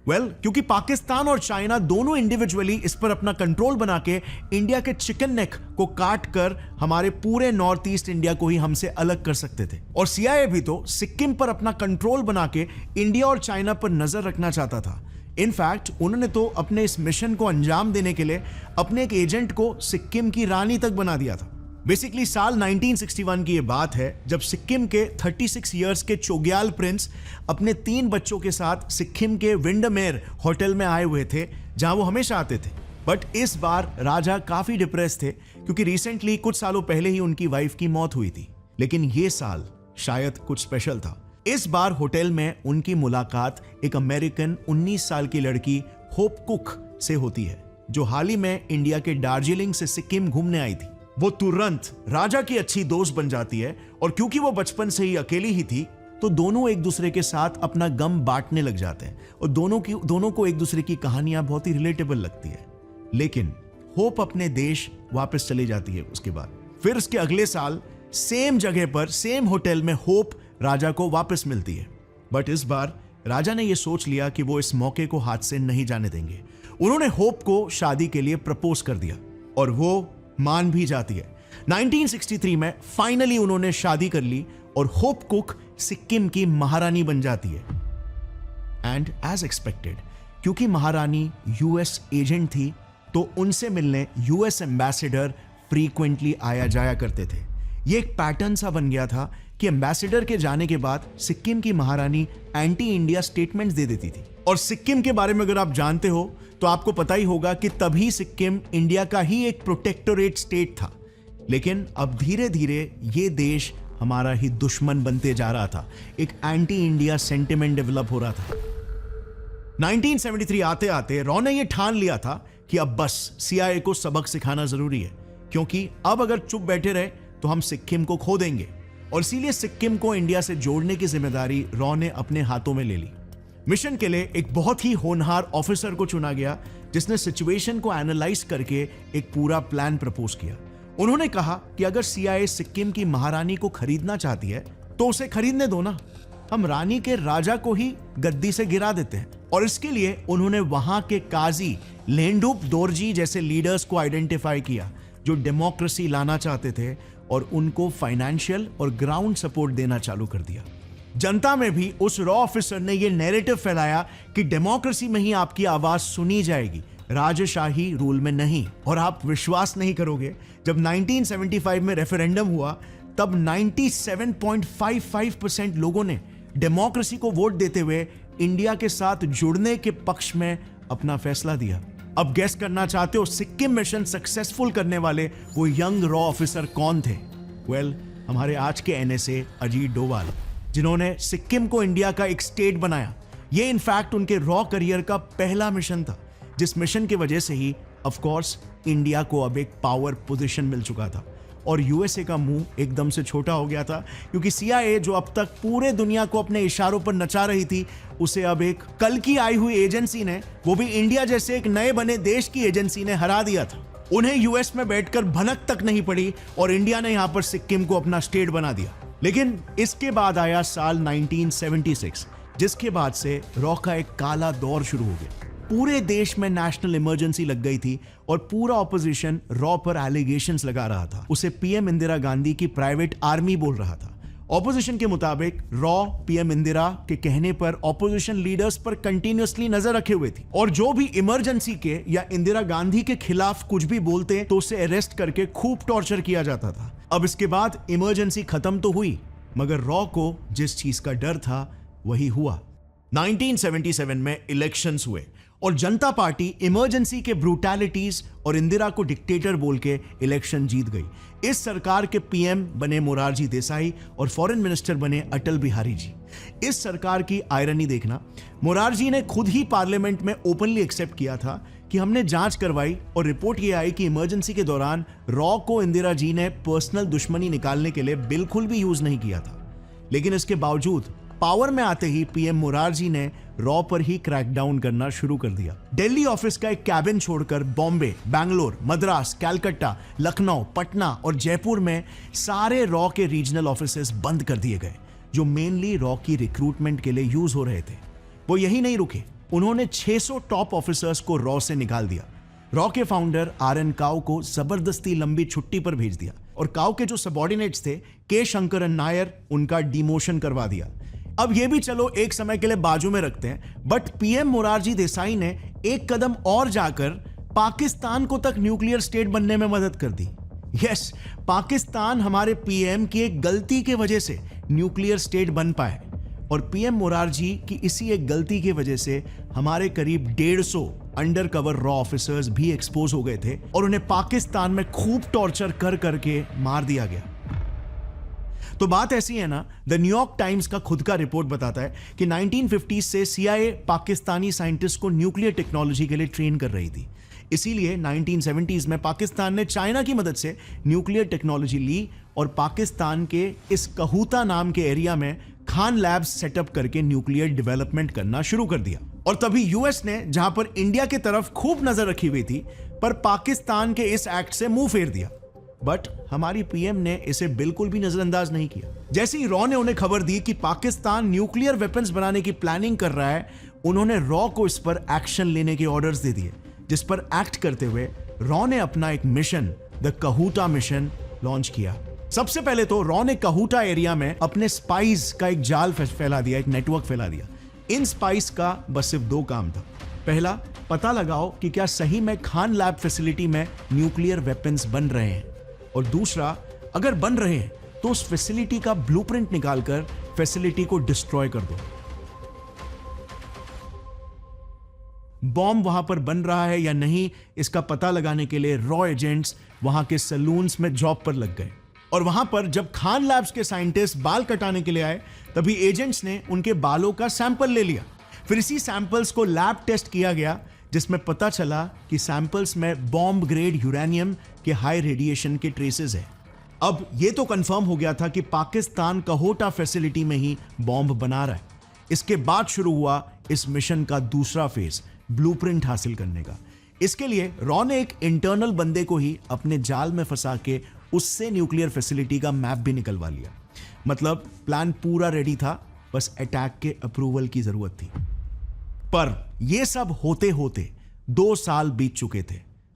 क्योंकि पाकिस्तान और चाइना दोनों इंडिविजुअली इस पर अपना कंट्रोल बना के इंडिया के चिकन नेक को काट कर हमारे पूरे नॉर्थ ईस्ट इंडिया को ही हमसे अलग कर सकते थे। और सीआईए भी तो सिक्किम पर अपना कंट्रोल बना के इंडिया और चाइना पर नजर रखना चाहता था। इनफैक्ट उन्होंने तो अपने इस मिशन को अंजाम देने के लिए अपने एक एजेंट को सिक्किम की रानी तक बना दिया था। बेसिकली साल 1961 की ये बात है जब सिक्किम के 36 इयर्स के चोग्याल प्रिंस अपने 3 बच्चों के साथ सिक्किम के विंडमेर होटल में आए हुए थे, जहां वो हमेशा आते थे। बट इस बार राजा काफी डिप्रेस थे क्योंकि रिसेंटली कुछ सालों पहले ही उनकी वाइफ की मौत हुई थी। लेकिन ये साल शायद कुछ स्पेशल था। इस बार होटल में उनकी मुलाकात एक अमेरिकन 19 साल की लड़की होप कुक से होती है, जो हाल ही में इंडिया के दार्जिलिंग से सिक्किम घूमने आई थी। वो तुरंत राजा की अच्छी दोस्त बन जाती है और क्योंकि वो बचपन से ही अकेली ही थी तो दोनों एक दूसरे के साथ अपना गम बांटने लग जाते हैं और दोनों को एक दूसरे की कहानियां बहुत ही रिलेटेबल लगती है। लेकिन होप अपने देश वापस चली जाती है उसके बाद। फिर उसके अगले साल सेम जगह पर सेम होटल में होप राजा को वापस मिलती है। बट इस बार राजा ने यह सोच लिया कि वो इस मौके को हाथ से नहीं जाने देंगे। उन्होंने होप को शादी के लिए प्रपोज कर दिया और वो मान भी जाती है। 1963 में फाइनली उन्होंने शादी कर ली और होप कुक सिक्किम की महारानी बन जाती है। एंड एज एक्सपेक्टेड, क्योंकि महारानी यूएस एजेंट थी तो उनसे मिलने यूएस एम्बेसडर फ्रीक्वेंटली आया जाया करते थे। ये एक पैटर्न सा बन गया था कि एम्बेसडर के जाने के बाद सिक्किम की महारानी एंटी इंडिया स्टेटमेंट्स दे देती थी। और सिक्किम के बारे में अगर आप जानते हो तो आपको पता ही होगा कि तभी सिक्किम इंडिया का ही एक प्रोटेक्टोरेट स्टेट था। लेकिन अब धीरे धीरे ये देश हमारा ही दुश्मन बनते जा रहा था। एक एंटी इंडिया सेंटिमेंट डेवलप हो रहा था। 1973 आते आते रॉ ने यह ठान लिया था कि अब बस सीआईए को सबक सिखाना जरूरी है, क्योंकि अब अगर चुप बैठे रहे तो हम सिक्किम को खो देंगे। और इसीलिए सिक्किम को इंडिया से जोड़ने की जिम्मेदारी रॉ ने अपने हाथों में ले ली। मिशन के लिए एक बहुत ही होनहार ऑफिसर को चुना गया जिसने सिचुएशन को एनालाइज करके एक पूरा प्लान प्रपोज किया। उन्होंने कहा कि अगर सीआईए सिक्किम की महारानी को खरीदना चाहती है तो उसे खरीदने दो ना, हम रानी के राजा को ही गद्दी से गिरा देते हैं। और इसके लिए उन्होंने वहां के काजी लेंडुप दोरजी जैसे लीडर्स को आइडेंटिफाई किया जो डेमोक्रेसी लाना चाहते थे और उनको फाइनेंशियल और ग्राउंड सपोर्ट देना चालू कर दिया। जनता में भी उस रॉ ऑफिसर ने यह नैरेटिव फैलाया कि डेमोक्रेसी में ही आपकी आवाज सुनी जाएगी, राजशाही रूल में नहीं। और आप विश्वास नहीं करोगे, जब 1975 में रेफरेंडम हुआ तब 97.55% लोगों ने डेमोक्रेसी को वोट देते हुए इंडिया के साथ जुड़ने के पक्ष में अपना फैसला दिया। अब गेस करना चाहते हो सिक्किम मिशन सक्सेसफुल करने वाले वो यंग रॉ ऑफिसर कौन थे? हमारे आज के एनएसए अजीत डोवाल, जिन्होंने सिक्किम को इंडिया का एक स्टेट बनाया। ये इनफैक्ट उनके रॉ करियर का पहला मिशन था, जिस मिशन की वजह से ही ऑफ कोर्स इंडिया को अब एक पावर पोजीशन मिल चुका था और यूएसए का मुंह एकदम से छोटा हो गया था, क्योंकि सीआईए जो अब तक पूरे दुनिया को अपने इशारों पर नचा रही थी, उसे अब एक कल की आई हुई एजेंसी ने, वो भी इंडिया जैसे एक नए बने देश की एजेंसी ने हरा दिया था। उन्हें यूएस में बैठकर भनक तक नहीं पड़ी और इंडिया ने यहां पर सिक्किम को अपना स्टेट बना दिया। लेकिन इसके बाद आया साल 1976, जिसके बाद से रॉ का एक काला दौर शुरू हो गया। पूरे देश में नेशनल इमरजेंसी लग गई थी और पूरा ऑपोजिशन रॉ पर एलिगेशंस लगा रहा था। उसे पीएम इंदिरा गांधी की प्राइवेट आर्मी बोल रहा था। ऑपोजिशन के मुताबिक रॉ पीएम इंदिरा के कहने पर ऑपोजिशन लीडर्स पर कंटिन्यूअसली नजर रखे हुए थी और जो भी इमरजेंसी के या इंदिरा गांधी के खिलाफ कुछ भी बोलते तो उसे अरेस्ट करके खूब टॉर्चर किया जाता था। अब इसके बाद इमरजेंसी खत्म तो हुई, मगर रॉ को जिस चीज का डर था वही हुआ। 1977 में इलेक्शंस हुए और जनता पार्टी इमरजेंसी के ब्रूटैलिटीज और इंदिरा को डिक्टेटर बोल के इलेक्शन जीत गई। इस सरकार के पीएम बने मोरारजी देसाई और फॉरेन मिनिस्टर बने अटल बिहारी जी। इस सरकार की आयरनी देखना, मोरारजी ने खुद ही पार्लियामेंट में ओपनली एक्सेप्ट किया था कि हमने जांच करवाई और रिपोर्ट ये आई कि इमरजेंसी के दौरान रॉ को इंदिरा जी ने पर्सनल दुश्मनी निकालने के लिए बिल्कुल भी यूज नहीं किया था। लेकिन इसके बावजूद पावर में आते ही पीएम मोरारजी ने रॉ पर ही क्रैकडाउन करना शुरू कर दिया। दिल्ली ऑफिस का एक कैबिन छोड़कर बॉम्बे, बैंगलोर, मद्रास, कलकत्ता, लखनऊ, पटना और जयपुर में सारे रॉ के रीजनल ऑफिसेस बंद कर दिए गए जो मेनली रॉ की रिक्रूटमेंट के लिए यूज हो रहे थे। वो यही नहीं रुके, उन्होंने 600 टॉप ऑफिसर्स को रॉ से निकाल दिया। रॉ के फाउंडर आर.एन. काउ को जबरदस्ती लंबी छुट्टी पर भेज दिया और काउ के जो सबॉर्डिनेट्स थे के शंकरन नायर, उनका डिमोशन करवा दिया। अब ये भी चलो एक समय के लिए बाजू में रखते हैं, बट पीएम मोरारजी देसाई ने एक कदम और जाकर पाकिस्तान को तक न्यूक्लियर स्टेट बनने में मदद कर दी। यस, पाकिस्तान हमारे पीएम की एक गलती की वजह से न्यूक्लियर स्टेट बन पाए और पीएम मोरारजी की इसी एक गलती की वजह से हमारे करीब 150 अंडर कवर रॉ ऑफिसर्स भी एक्सपोज हो गए थे और उन्हें पाकिस्तान में खूब टॉर्चर कर करके मार दिया गया। तो बात ऐसी है ना, द न्यूयॉर्क टाइम्स का खुद का रिपोर्ट बताता है कि 1950 से CIA पाकिस्तानी साइंटिस्ट को न्यूक्लियर टेक्नोलॉजी के लिए ट्रेन कर रही थी। इसीलिए 1970s में पाकिस्तान ने चाइना की मदद से न्यूक्लियर टेक्नोलॉजी ली और पाकिस्तान के इस कहूता नाम के एरिया में खान लैब्स सेटअप करके न्यूक्लियर डेवलपमेंट करना शुरू कर दिया। और तभी यूएस ने, जहां पर इंडिया की तरफ खूब नजर रखी हुई थी, पर पाकिस्तान के इस एक्ट से मुंह फेर दिया। बट हमारी पीएम ने इसे बिल्कुल भी नजरअंदाज नहीं किया। जैसे ही रॉ ने उन्हें खबर दी कि पाकिस्तान न्यूक्लियर वेपन्स बनाने की प्लानिंग कर रहा है, उन्होंने रॉ को इस पर एक्शन लेने के ऑर्डर्स दे दिए, जिस पर एक्ट करते हुए रॉ ने अपना एक mission, the Kahuta mission, launch किया। सबसे पहले तो रॉ ने कहूटा एरिया में अपने स्पाइस का एक जाल फैला दिया, एक नेटवर्क फैला दिया। इन स्पाइस का बस सिर्फ 2 काम था। पहला, पता लगाओ कि क्या सही में खान लैब फैसिलिटी में न्यूक्लियर वेपन्स बन रहे हैं, और दूसरा, अगर बन रहे हैं तो उस फैसिलिटी का ब्लूप्रिंट निकालकर फैसिलिटी को डिस्ट्रॉय कर दो। बॉम्ब वहां पर बन रहा है या नहीं, इसका पता लगाने के लिए रॉ एजेंट्स वहां के सैलून्स में जॉब पर लग गए और वहां पर जब खान लैब्स के साइंटिस्ट बाल कटाने के लिए आए, तभी एजेंट्स ने उनके बालों का सैंपल ले लिया। फिर इसी सैंपल्स को लैब टेस्ट किया गया, जिसमें पता चला कि सैंपल्स में बॉम्ब ग्रेड यूरेनियम के हाई रेडिएशन के ट्रेसेस हैं। अब यह तो कंफर्म हो गया था कि पाकिस्तान कहूटा फैसिलिटी में ही बॉम्ब बना रहा है। इसके बाद शुरू हुआ इस मिशन का दूसरा फेज, ब्लूप्रिंट हासिल करने का। इसके लिए रॉ ने एक इंटरनल बंदे को ही अपने जाल में फंसा के उससे न्यूक्लियर फैसिलिटी का मैप भी निकलवा लिया। मतलब प्लान पूरा रेडी था, बस अटैक के अप्रूवल की जरूरत थी। पर यह सब होते होते 2 साल बीत चुके थे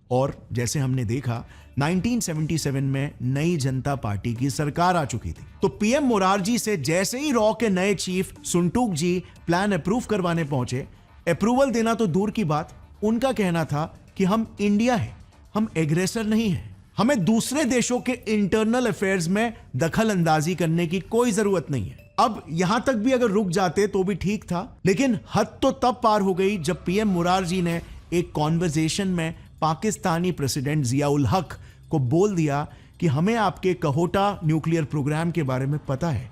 और जैसे हमने देखा 1977 में नई जनता पार्टी की सरकार आ चुकी थी। तो पीएम मोरारजी से जैसे ही रॉ के नए चीफ सुनटूक जी प्लान अप्रूव करवाने पहुंचे, अप्रूवल देना तो दूर की बात, उनका कहना था कि हम इंडिया है, हम एग्रेसर नहीं है, हमें दूसरे देशों के इंटरनल अफेयर्स में दखल अंदाजी करने की कोई जरूरत नहीं है। अब यहां तक भी अगर रुक जाते तो भी ठीक था, लेकिन हद तो तब पार हो गई जब पीएम मोरारजी ने एक कॉन्वर्सेशन में पाकिस्तानी प्रेसिडेंट जियाउल हक को बोल दिया कि हमें आपके कहूटा न्यूक्लियर प्रोग्राम के बारे में पता है,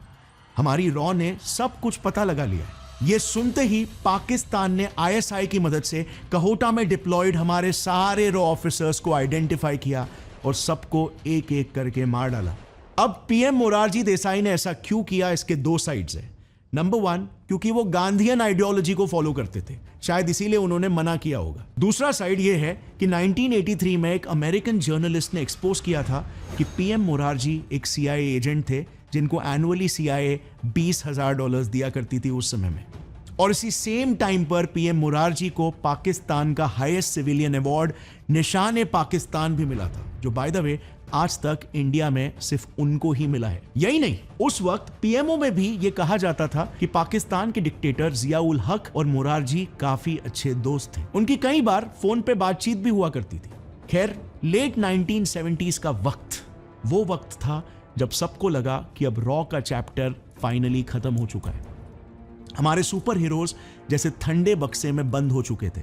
हमारी रॉ ने सब कुछ पता लगा लिया है। यह सुनते ही पाकिस्तान ने ISI की मदद से कहूटा में डिप्लॉयड हमारे सारे रॉ ऑफिसर्स को आइडेंटिफाई किया और सबको एक एक करके मार डाला। अब पीएम मोरारजी देसाई ने ऐसा क्यों किया, इसके 2 साइड्स हैं। नंबर 1, क्योंकि वो गांधीयन आइडियोलॉजी को फॉलो करते थे, शायद इसीलिए उन्होंने मना किया होगा। दूसरा साइड ये है कि 1983 में एक अमेरिकन जर्नलिस्ट ने एक्सपोज किया था कि पीएम मोरारजी एक CIA एजेंट थे जिनको एनुअली CIA $20,000 दिया करती थी उस समय में। और इसी सेम टाइम पर पीएम मुरारजी को पाकिस्तान का हाईएस्ट सिविलियन अवार्ड निशान पाकिस्तान भी मिला था, जो बाय द वे आज तक इंडिया में सिर्फ उनको ही मिला है। यही नहीं, उस वक्त पीएमओ में भी ये कहा जाता था कि पाकिस्तान के डिक्टेटर जियाउल हक और मुरारजी काफी अच्छे दोस्त थे। उनकी कई बार फोन पे बातचीत भी हुआ करती थी। खैर, लेट 1970s का वक्त वो वक्त था जब सबको लगा कि अब रॉ का चैप्टर फाइनली खत्म हो चुका है। हमारे सुपर हीरोज जैसे ठंडे बक्से में बंद हो चुके थे,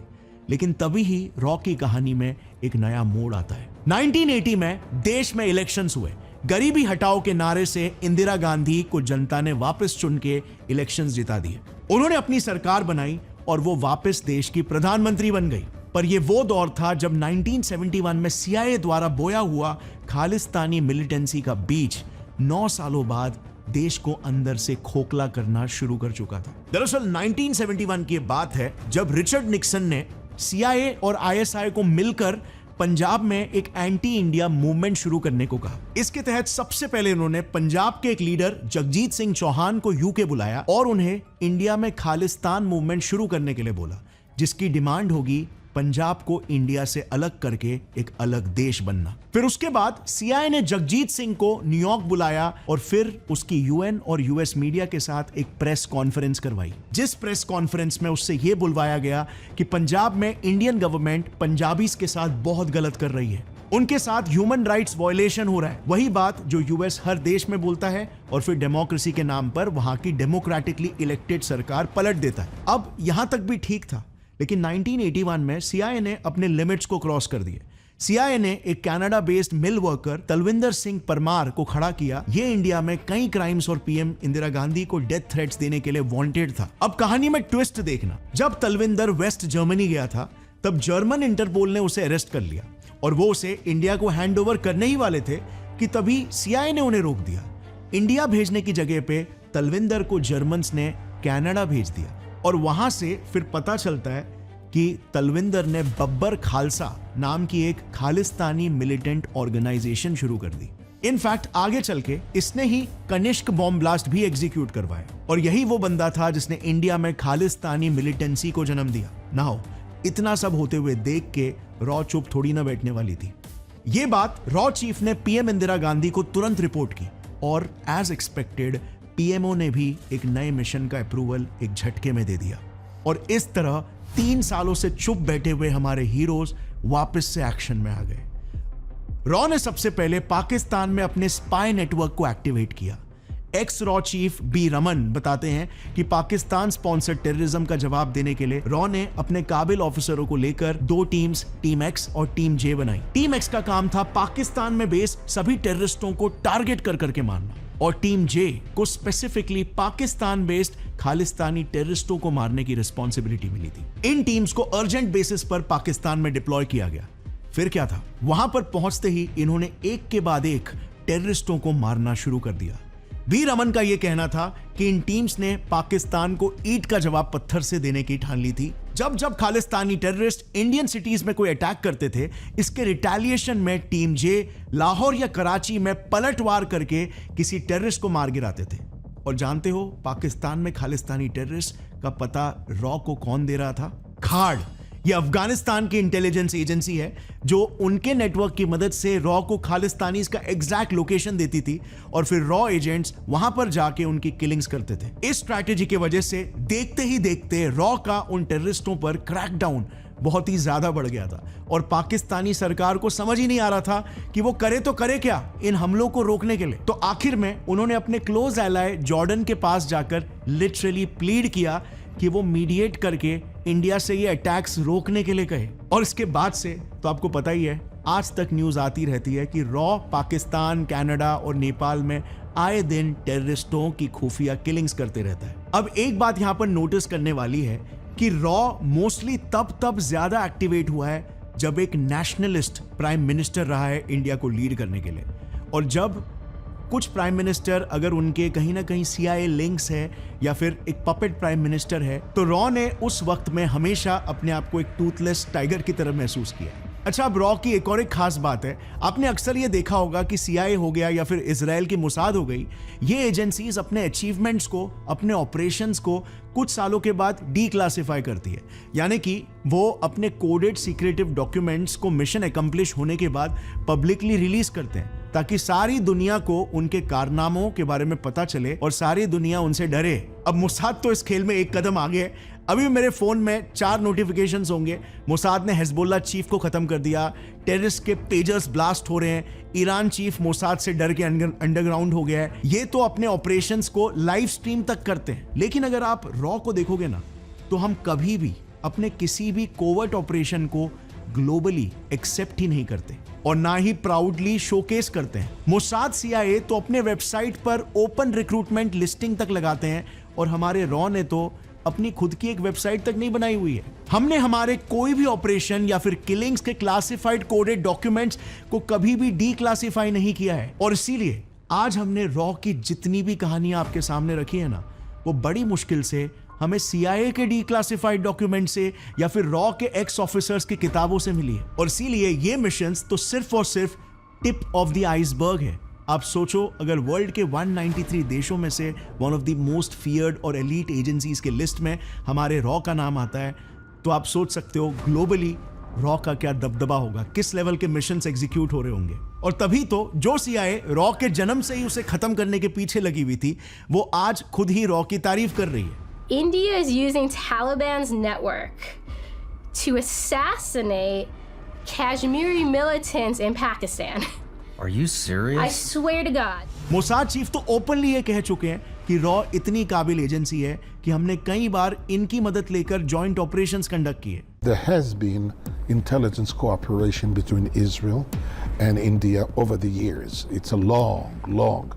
लेकिन तभी ही रॉ की कहानी में एक नया मोड़ आता है। 1980 में देश में इलेक्शंस हुए। गरीबी हटाओ के नारे से इंदिरा गांधी को जनता ने वापस चुन के इलेक्शंस जिता दिए। उन्होंने अपनी सरकार बनाई और वो वापस देश की प्रधानमंत्री बन गई। पर यह वो दौर था जब 1971 में CIA द्वारा बोया हुआ खालिस्तानी मिलिटेंसी का बीज 9 सालों बाद देश को अंदर से खोखला करना शुरू कर चुका था। दरअसल 1971 की बात है जब रिचर्ड निक्सन ने CIA और ISI को मिलकर पंजाब में एक एंटी इंडिया मूवमेंट शुरू करने को कहा। इसके तहत सबसे पहले उन्होंने पंजाब के एक लीडर जगजीत सिंह चौहान को यूके बुलाया और उन्हें इंडिया में खालिस्तान मूवमेंट शुरू करने के लिए बोला, जिसकी डिमांड होगी पंजाब को इंडिया से अलग करके एक अलग देश बनना। फिर उसके बाद CIA ने जगजीत सिंह को न्यूयॉर्क बुलाया और फिर उसकी UN और US मीडिया के साथ एक प्रेस कॉन्फ्रेंस करवाई, जिस प्रेस कॉन्फ्रेंस में उससे यह बुलवाया गया कि पंजाब में इंडियन गवर्नमेंट पंजाबीज के साथ बहुत गलत कर रही है, उनके साथ ह्यूमन राइट्स वायलेशन हो रहा है। वही बात जो US हर देश में बोलता है और फिर डेमोक्रेसी के नाम पर वहां की डेमोक्रेटिकली इलेक्टेड सरकार पलट देता है। अब यहां तक भी ठीक था, लेकिन 1981 में CIA ने अपने लिमिट्स को क्रॉस कर दिए। CIA ने एक Canada based mill worker Talwinder Singh Parmar को खड़ा किया। ये इंडिया में कई क्राइम्स और PM इंदिरा गांधी को डेथ थ्रेट्स देने के लिए वांटेड था। अब कहानी में ट्विस्ट देखना, जब तलविंदर वेस्ट जर्मनी गया था तब जर्मन इंटरपोल ने उसे अरेस्ट कर लिया और वो उसे इंडिया को हैंड ओवर करने ही वाले थे कि तभी CIA ने उन्हें रोक दिया। इंडिया भेजने की जगह पे तलविंदर को जर्मन्स ने कनाडा भेज दिया और वहां से फिर पता चलता है कि तलविंदर ने बब्बर खालसा नाम की एक खालिस्तानी मिलिटेंट ऑर्गेनाइजेशन शुरू कर दी। इनफैक्ट आगे चल के इसने ही कनिष्क बॉम्ब ब्लास्ट भी एग्जीक्यूट करवाया और यही वो बंदा था जिसने इंडिया में खालिस्तानी मिलिटेंसी को जन्म दिया। नाउ इतना सब होते हुए देख के रॉ चुप थोड़ी ना बैठने वाली थी। ये बात रॉ चीफ ने PM इंदिरा गांधी को तुरंत रिपोर्ट की और एज एक्सपेक्टेड PMO ने भी एक नए मिशन का अप्रूवल एक झटके में दे दिया और इस तरह 3 सालों से चुप बैठे हुए हमारे हीरोज वापस से एक्शन में आ गए। रॉ ने सबसे पहले पाकिस्तान में अपने स्पाई नेटवर्क को एक्टिवेट किया। X raw chief B Raman बताते हैं कि पाकिस्तान स्पॉन्सर्ड टेररिज्म का जवाब देने के लिए रॉ ने अपने काबिल ऑफिसरों को लेकर 2 टीम्स, टीम X और टीम J बनाई। टीम X का काम था पाकिस्तान में बेस्ड सभी टेररिस्टों को टारगेट कर करके मारना और टीम J को स्पेसिफिकली पाकिस्तान बेस्ड खालिस्तानी टेररिस्टों को मारने की रिस्पॉन्सिबिलिटी मिली थी। इन टीम्स को अर्जेंट बेसिस पर पाकिस्तान में डिप्लॉय किया गया। फिर क्या था, वहां पर पहुंचते ही इन्होंने एक के बाद एक टेररिस्टों को मारना शुरू कर दिया। B रमन का यह कहना था कि इन टीम्स ने पाकिस्तान को ईंट का जवाब पत्थर से देने की ठान ली थी। जब जब खालिस्तानी टेररिस्ट इंडियन सिटीज में कोई अटैक करते थे, इसके रिटेलिएशन में टीम J लाहौर या कराची में पलटवार करके किसी टेररिस्ट को मार गिराते थे। और जानते हो पाकिस्तान में खालिस्तानी टेररिस्ट का पता रॉ को कौन दे रहा था? खाड़। यह अफगानिस्तान की इंटेलिजेंस एजेंसी है जो उनके नेटवर्क की मदद से रॉ को खालिस्तानीज का एग्जैक्ट लोकेशन देती थी और फिर रॉ एजेंट्स वहां पर जाके उनकी किलिंग्स करते थे। इस स्ट्रैटेजी की वजह से देखते ही देखते रॉ का उन टेररिस्टों पर क्रैकडाउन बहुत ही ज्यादा बढ़ गया था और पाकिस्तानी सरकार को समझ ही नहीं आ रहा था कि वो करे तो करे क्या इन हमलों को रोकने के लिए। तो आखिर में उन्होंने अपने क्लोज एलाय जॉर्डन के पास जाकर लिटरली प्लीड किया कि वो मीडिएट करके इंडिया से ये अटैक्स रोकने के लिए कहे। और इसके बाद से तो आपको पता ही है, आज तक न्यूज आती रहती है कि रॉ पाकिस्तान, कनाडा और नेपाल में आए दिन टेररिस्टों की खुफिया किलिंग्स करते रहता है। अब एक बात यहां पर नोटिस करने वाली है कि रॉ मोस्टली तब ज्यादा एक्टिवेट हुआ है जब एक नेशनलिस्ट प्राइम मिनिस्टर रहा है इंडिया को लीड करने के लिए। और जब कुछ प्राइम मिनिस्टर अगर उनके कहीं ना कहीं CIA लिंक्स है या फिर एक पपेट प्राइम मिनिस्टर है, तो रॉ ने उस वक्त में हमेशा अपने आप को एक टूथलेस टाइगर की तरह महसूस किया। अच्छा, अब रॉ की एक और एक खास बात है, आपने अक्सर ये देखा होगा कि सीआईए हो गया या फिर इजराइल की मोसाद हो गई, ये एजेंसीज अपने अचीवमेंट्स को, अपने ऑपरेशंस को कुछ सालों के बाद डीक्लासिफाई करती है, यानी कि वो अपने कोडेड सीक्रेटिव डॉक्यूमेंट्स को मिशन एकम्प्लिश होने के बाद पब्लिकली रिलीज करते हैं ताकि सारी दुनिया को उनके कारनामों के बारे में पता चले और सारी दुनिया उनसे डरे। अब मोसाद तो इस खेल में एक कदम आगे है। अभी मेरे फोन में 4 नोटिफिकेशंस होंगे, मोसाद ने हिजबुल्लाह चीफ को खत्म कर दिया, टेररिस्ट के पेजर्स ब्लास्ट हो रहे हैं, ईरान चीफ मोसाद से डर के अंडरग्राउंड हो गया है। ये तो अपने ऑपरेशंस को लाइव स्ट्रीम तक करते हैं, लेकिन अगर आप रॉ को देखोगे ना, तो हम कभी भी अपने किसी भी कोवर्ट ऑपरेशन को ग्लोबली एक्सेप्ट ही नहीं करते और ना ही प्राउडली शोकेस करते हैं। मोसाद सीआईए तो अपने वेबसाइट पर ओपन रिक्रूटमेंट लिस्टिंग तक लगाते हैं और हमारे रॉ ने तो अपनी खुद की एक वेबसाइट तक नहीं बनाई हुई है। हमने हमारे कोई भी ऑपरेशन या फिर किलिंग्स के क्लासिफाइड कोडेड डॉक्यूमेंट्स को कभी भी डीक्लासिफाई नहीं किया है और इसीलिए आज हमने रॉ की जितनी भी कहानियां आपके सामने रखी है ना, वो बड़ी मुश्किल से हमें सीआईए के डीक्लासिफाइड डॉक्यूमेंट से या फिर रॉ के एक्स ऑफिसर्स की किताबों से मिली है और इसीलिए ये मिशंस तो सिर्फ और सिर्फ टिप ऑफ द आइसबर्ग है। आप सोचो, अगर वर्ल्ड के 193 देशों में से one of the most feared और एलीट एजेंसीज के लिस्ट में हमारे रॉ का नाम आता है, तो आप सोच सकते हो ग्लोबली रॉ का क्या दबदबा होगा, किस लेवल के मिशंस एग्जीक्यूट हो रहे होंगे। और तभी तो जो सीआईए रॉ के जन्म से ही उसे खत्म करने के पीछे लगी हुई थी, वो आज खुद ही रॉ की तारीफ कर रही है। India is using Taliban's network to assassinate Kashmiri militants in Pakistan. Are you serious? I swear to God. Mossad chief तो ओपनली ये कह चुके हैं कि रॉ इतनी काबिल एजेंसी है कि हमने कई बार इनकी मदद लेकर जॉइंट ऑपरेशंस कंडक्ट किए। There has been intelligence cooperation between Israel and India over the years. It's a long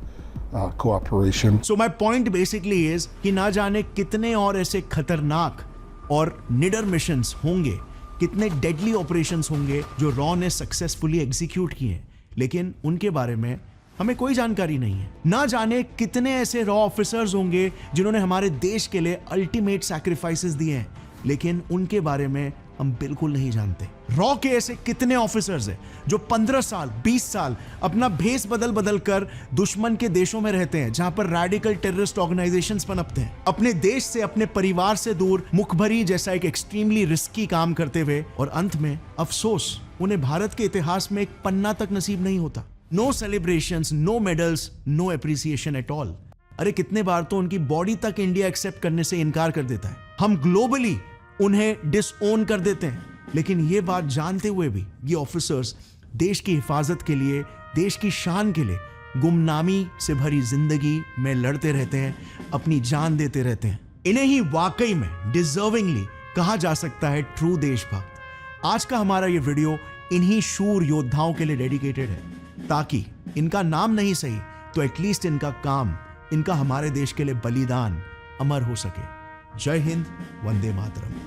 cooperation. So my point basically is कि ना जाने कितने और ऐसे खतरनाक और निडर मिशंस होंगे, कितने डेडली ऑपरेशंस होंगे जो रॉ ने सक्सेसफुली एग्जीक्यूट किए, लेकिन उनके बारे में हमें कोई जानकारी नहीं है। ना जाने कितने ऐसे रॉ ऑफिसर्स होंगे जिन्होंने हमारे देश के लिए अल्टीमेट सैक्रिफाइसेस दिए हैं, लेकिन उनके बारे में हम बिल्कुल नहीं जानते। रॉ के ऐसे कितने ऑफिसर्स हैं जो 15 साल 20 साल अपना भेस बदल बदल कर दुश्मन के देशों में रहते हैं, जहां पर रैडिकल टेररिस्ट ऑर्गेनाइजेशंस पनपते हैं, अपने देश से, अपने परिवार से दूर मुखभरी जैसा एक एक्सट्रीमली रिस्की काम करते हुए, और अंत में अफसोस उन्हें भारत के इतिहास में एक पन्ना तक नसीब नहीं होता। No celebrations, no medals, no appreciation at all. अरे कितने बार तो उनकी बॉडी तक इंडिया एक्सेप्ट करने से इनकार कर देता है। हम ग्लोबली उन्हें डिसओन कर देते हैं, लेकिन ये बात जानते हुए भी ये ऑफिसर्स देश की हिफाजत के लिए, देश की शान के लिए गुमनामी से भरी जिंदगी में लड़ते रहते हैं, अपनी जान देते रहते हैं। इन्हें ही वाकई में डिजर्विंगली कहा जा सकता है ट्रू देशभक्त। आज का हमारा ये वीडियो इन्हीं शूर योद्धाओं के लिए डेडिकेटेड है, ताकि इनका नाम नहीं सही तो एटलीस्ट इनका काम, इनका हमारे देश के लिए बलिदान अमर हो सके। जय हिंद, वंदे मातरम।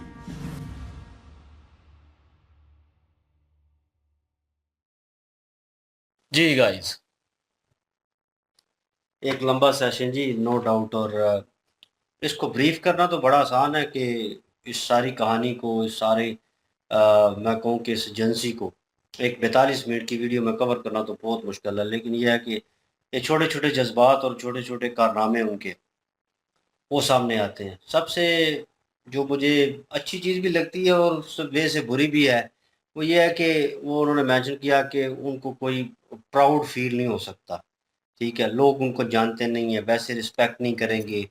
जी गाइस, एक लंबा सेशन जी, नो डाउट। और इसको ब्रीफ करना तो बड़ा आसान है कि इस सारी कहानी को, इस सारे मैं कहूँ कि इस एजेंसी को एक 42 मिनट की वीडियो में कवर करना तो बहुत मुश्किल है। लेकिन यह है कि ये छोटे छोटे जज्बात और छोटे छोटे कारनामे उनके वो सामने आते हैं। सबसे जो मुझे अच्छी चीज़ भी लगती है और उस वजह से बुरी भी है, वो ये है कि वो उन्होंने मेंशन किया कि उनको कोई प्राउड फील नहीं हो सकता। ठीक है, लोग उनको जानते नहीं है, वैसे रिस्पेक्ट नहीं करेंगे।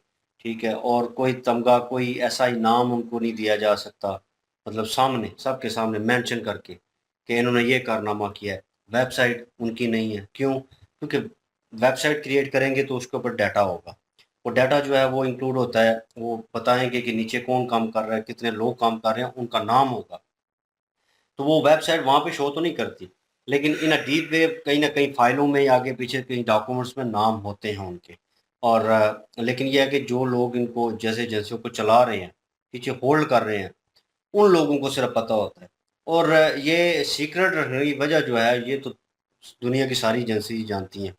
ठीक है, और कोई तमगा, कोई ऐसा इनाम उनको नहीं दिया जा सकता, मतलब सामने, सबके सामने मेंशन करके कि इन्होंने ये कारनामा किया है। वेबसाइट उनकी नहीं है, क्यों? क्योंकि वेबसाइट क्रिएट करेंगे तो उसके ऊपर डाटा होगा, वो डाटा जो है वो इंक्लूड होता है, वो बताएंगे कि नीचे कौन काम कर रहा है, कितने लोग काम कर रहे हैं, उनका नाम होगा। तो वो वेबसाइट वहाँ पे शो तो नहीं करती, लेकिन इन अ डीप वे कहीं ना कहीं फाइलों में, आगे पीछे कहीं डॉक्यूमेंट्स में नाम होते हैं उनके। और लेकिन यह है कि जो लोग इनको जैसे एजेंसियों को चला रहे हैं, पीछे होल्ड कर रहे हैं, उन लोगों को सिर्फ पता होता है। और ये सीक्रेट रखने की वजह जो है, ये तो दुनिया की सारी एजेंसी जानती हैं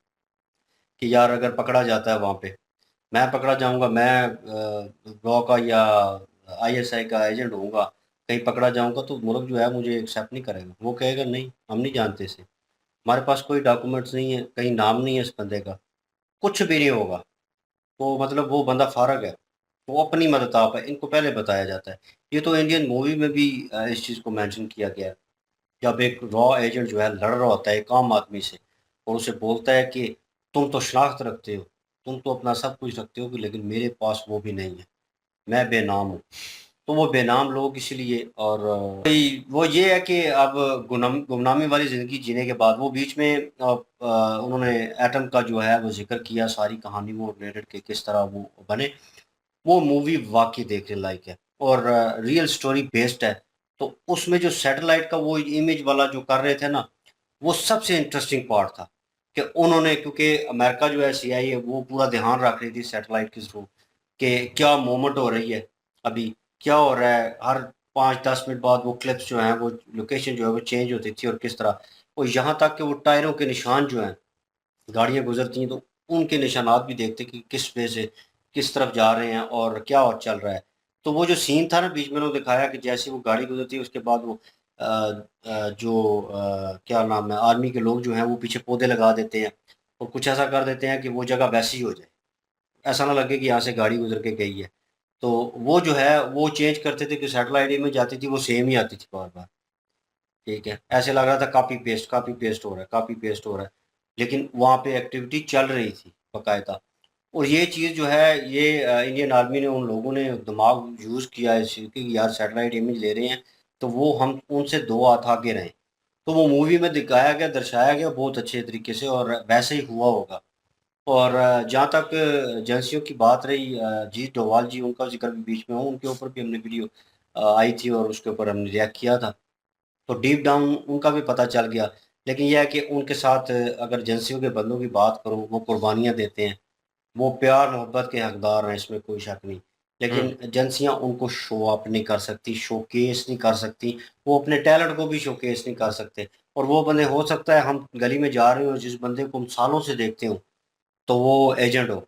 कि यार अगर पकड़ा जाता है वहाँ पे, मैं पकड़ा जाऊँगा, मैं रॉ का या ISI का एजेंट होऊंगा, कहीं पकड़ा जाऊँगा तो मुल्क जो है मुझे एक्सेप्ट नहीं करेगा। वो कहेगा नहीं, हम नहीं जानते इसे, हमारे पास कोई डॉक्यूमेंट्स नहीं है, कहीं नाम नहीं है इस बंदे का, कुछ भी नहीं होगा। तो मतलब वो बंदा फ़ारग है, वो अपनी मदद आप है, इनको पहले बताया जाता है। ये तो इंडियन मूवी में भी इस चीज़ को मेंशन किया गया है। जब एक रॉ एजेंट जो है लड़ रहा होता है एक आम आदमी से और उसे बोलता है कि तुम तो शनाख्त रखते हो, तुम तो अपना सब कुछ रखते हो, लेकिन मेरे पास वो भी नहीं है, मैं बेनाम हूँ। तो वो बेनाम लोग इसलिए और वो ये है कि अब गुमनामी वाली ज़िंदगी जीने के बाद वो बीच में उन्होंने एटम का जो है वो ज़िक्र किया, सारी कहानी वो रिलेटेड कि किस तरह वो बने। वो मूवी वाक़ई देखने लायक है और रियल स्टोरी बेस्ड है। तो उसमें जो सैटेलाइट का वो इमेज वाला जो कर रहे थे ना, वो सबसे इंटरेस्टिंग पार्ट था कि उन्होंने, क्योंकि अमेरिका जो है सीआईए वो पूरा ध्यान रख रही थी सैटेलाइट के थ्रू कि क्या मूवमेंट हो रही है अभी, क्या हो रहा है, हर 5-10 मिनट बाद वो क्लिप्स जो हैं वो लोकेशन जो है वो चेंज होती थी और किस तरह, और यहाँ तक कि वो टायरों के निशान जो हैं, गाड़ियाँ गुज़रती हैं तो उनके निशानात भी देखते कि किस वे से किस तरफ जा रहे हैं और क्या और चल रहा है। तो वो जो सीन था ना बीच में उन्होंने दिखाया कि जैसे वो गाड़ी गुज़रती है उसके बाद वो क्या नाम है, आर्मी के लोग जो हैं वो पीछे पौधे लगा देते हैं और कुछ ऐसा कर देते हैं कि वो जगह वैसी हो जाए, ऐसा ना लगे कि यहाँ से गाड़ी गुज़र के गई है। तो वो जो है वो चेंज करते थे कि सैटेलाइट इमेज आती थी वो सेम ही आती थी बार-बार। ठीक है, ऐसे लग रहा था कॉपी पेस्ट हो रहा है, कॉपी पेस्ट हो रहा है। लेकिन वहाँ पे एक्टिविटी चल रही थी बाकायदा। और ये चीज़ जो है ये इंडियन आर्मी ने, उन लोगों ने दिमाग यूज़ किया है इस चीज़ की, यार सैटेलाइट इमेज ले रहे हैं तो वो हम उनसे 2 हाथ आगे रहें। तो वो मूवी में दिखाया गया, दर्शाया गया बहुत अच्छे तरीके से और वैसे ही हुआ होगा। और जहाँ तक एजेंसियों की बात रही, जीत डोभाल जी उनका ज़िक्र भी बीच में हो, उनके ऊपर भी हमने वीडियो आई थी और उसके ऊपर हमने रिएक्ट किया था। तो डीप डाउन उनका भी पता चल गया। लेकिन ये है कि उनके साथ अगर एजेंसियों के बंदों की बात करूँ, वो कुर्बानियाँ देते हैं, वो प्यार-मोहब्बत के हकदार हैं, इसमें कोई शक नहीं। हुँ। लेकिन एजेंसियाँ उनको शो ऑफ नहीं कर सकती, शोकेस नहीं कर सकती, वो अपने टैलेंट को भी शोकेस नहीं कर सकते। और वो बंदे, हो सकता है हम गली में जा रहे हों, जिस बंदे को हम सालों से देखते हों, तो वो एजेंट हो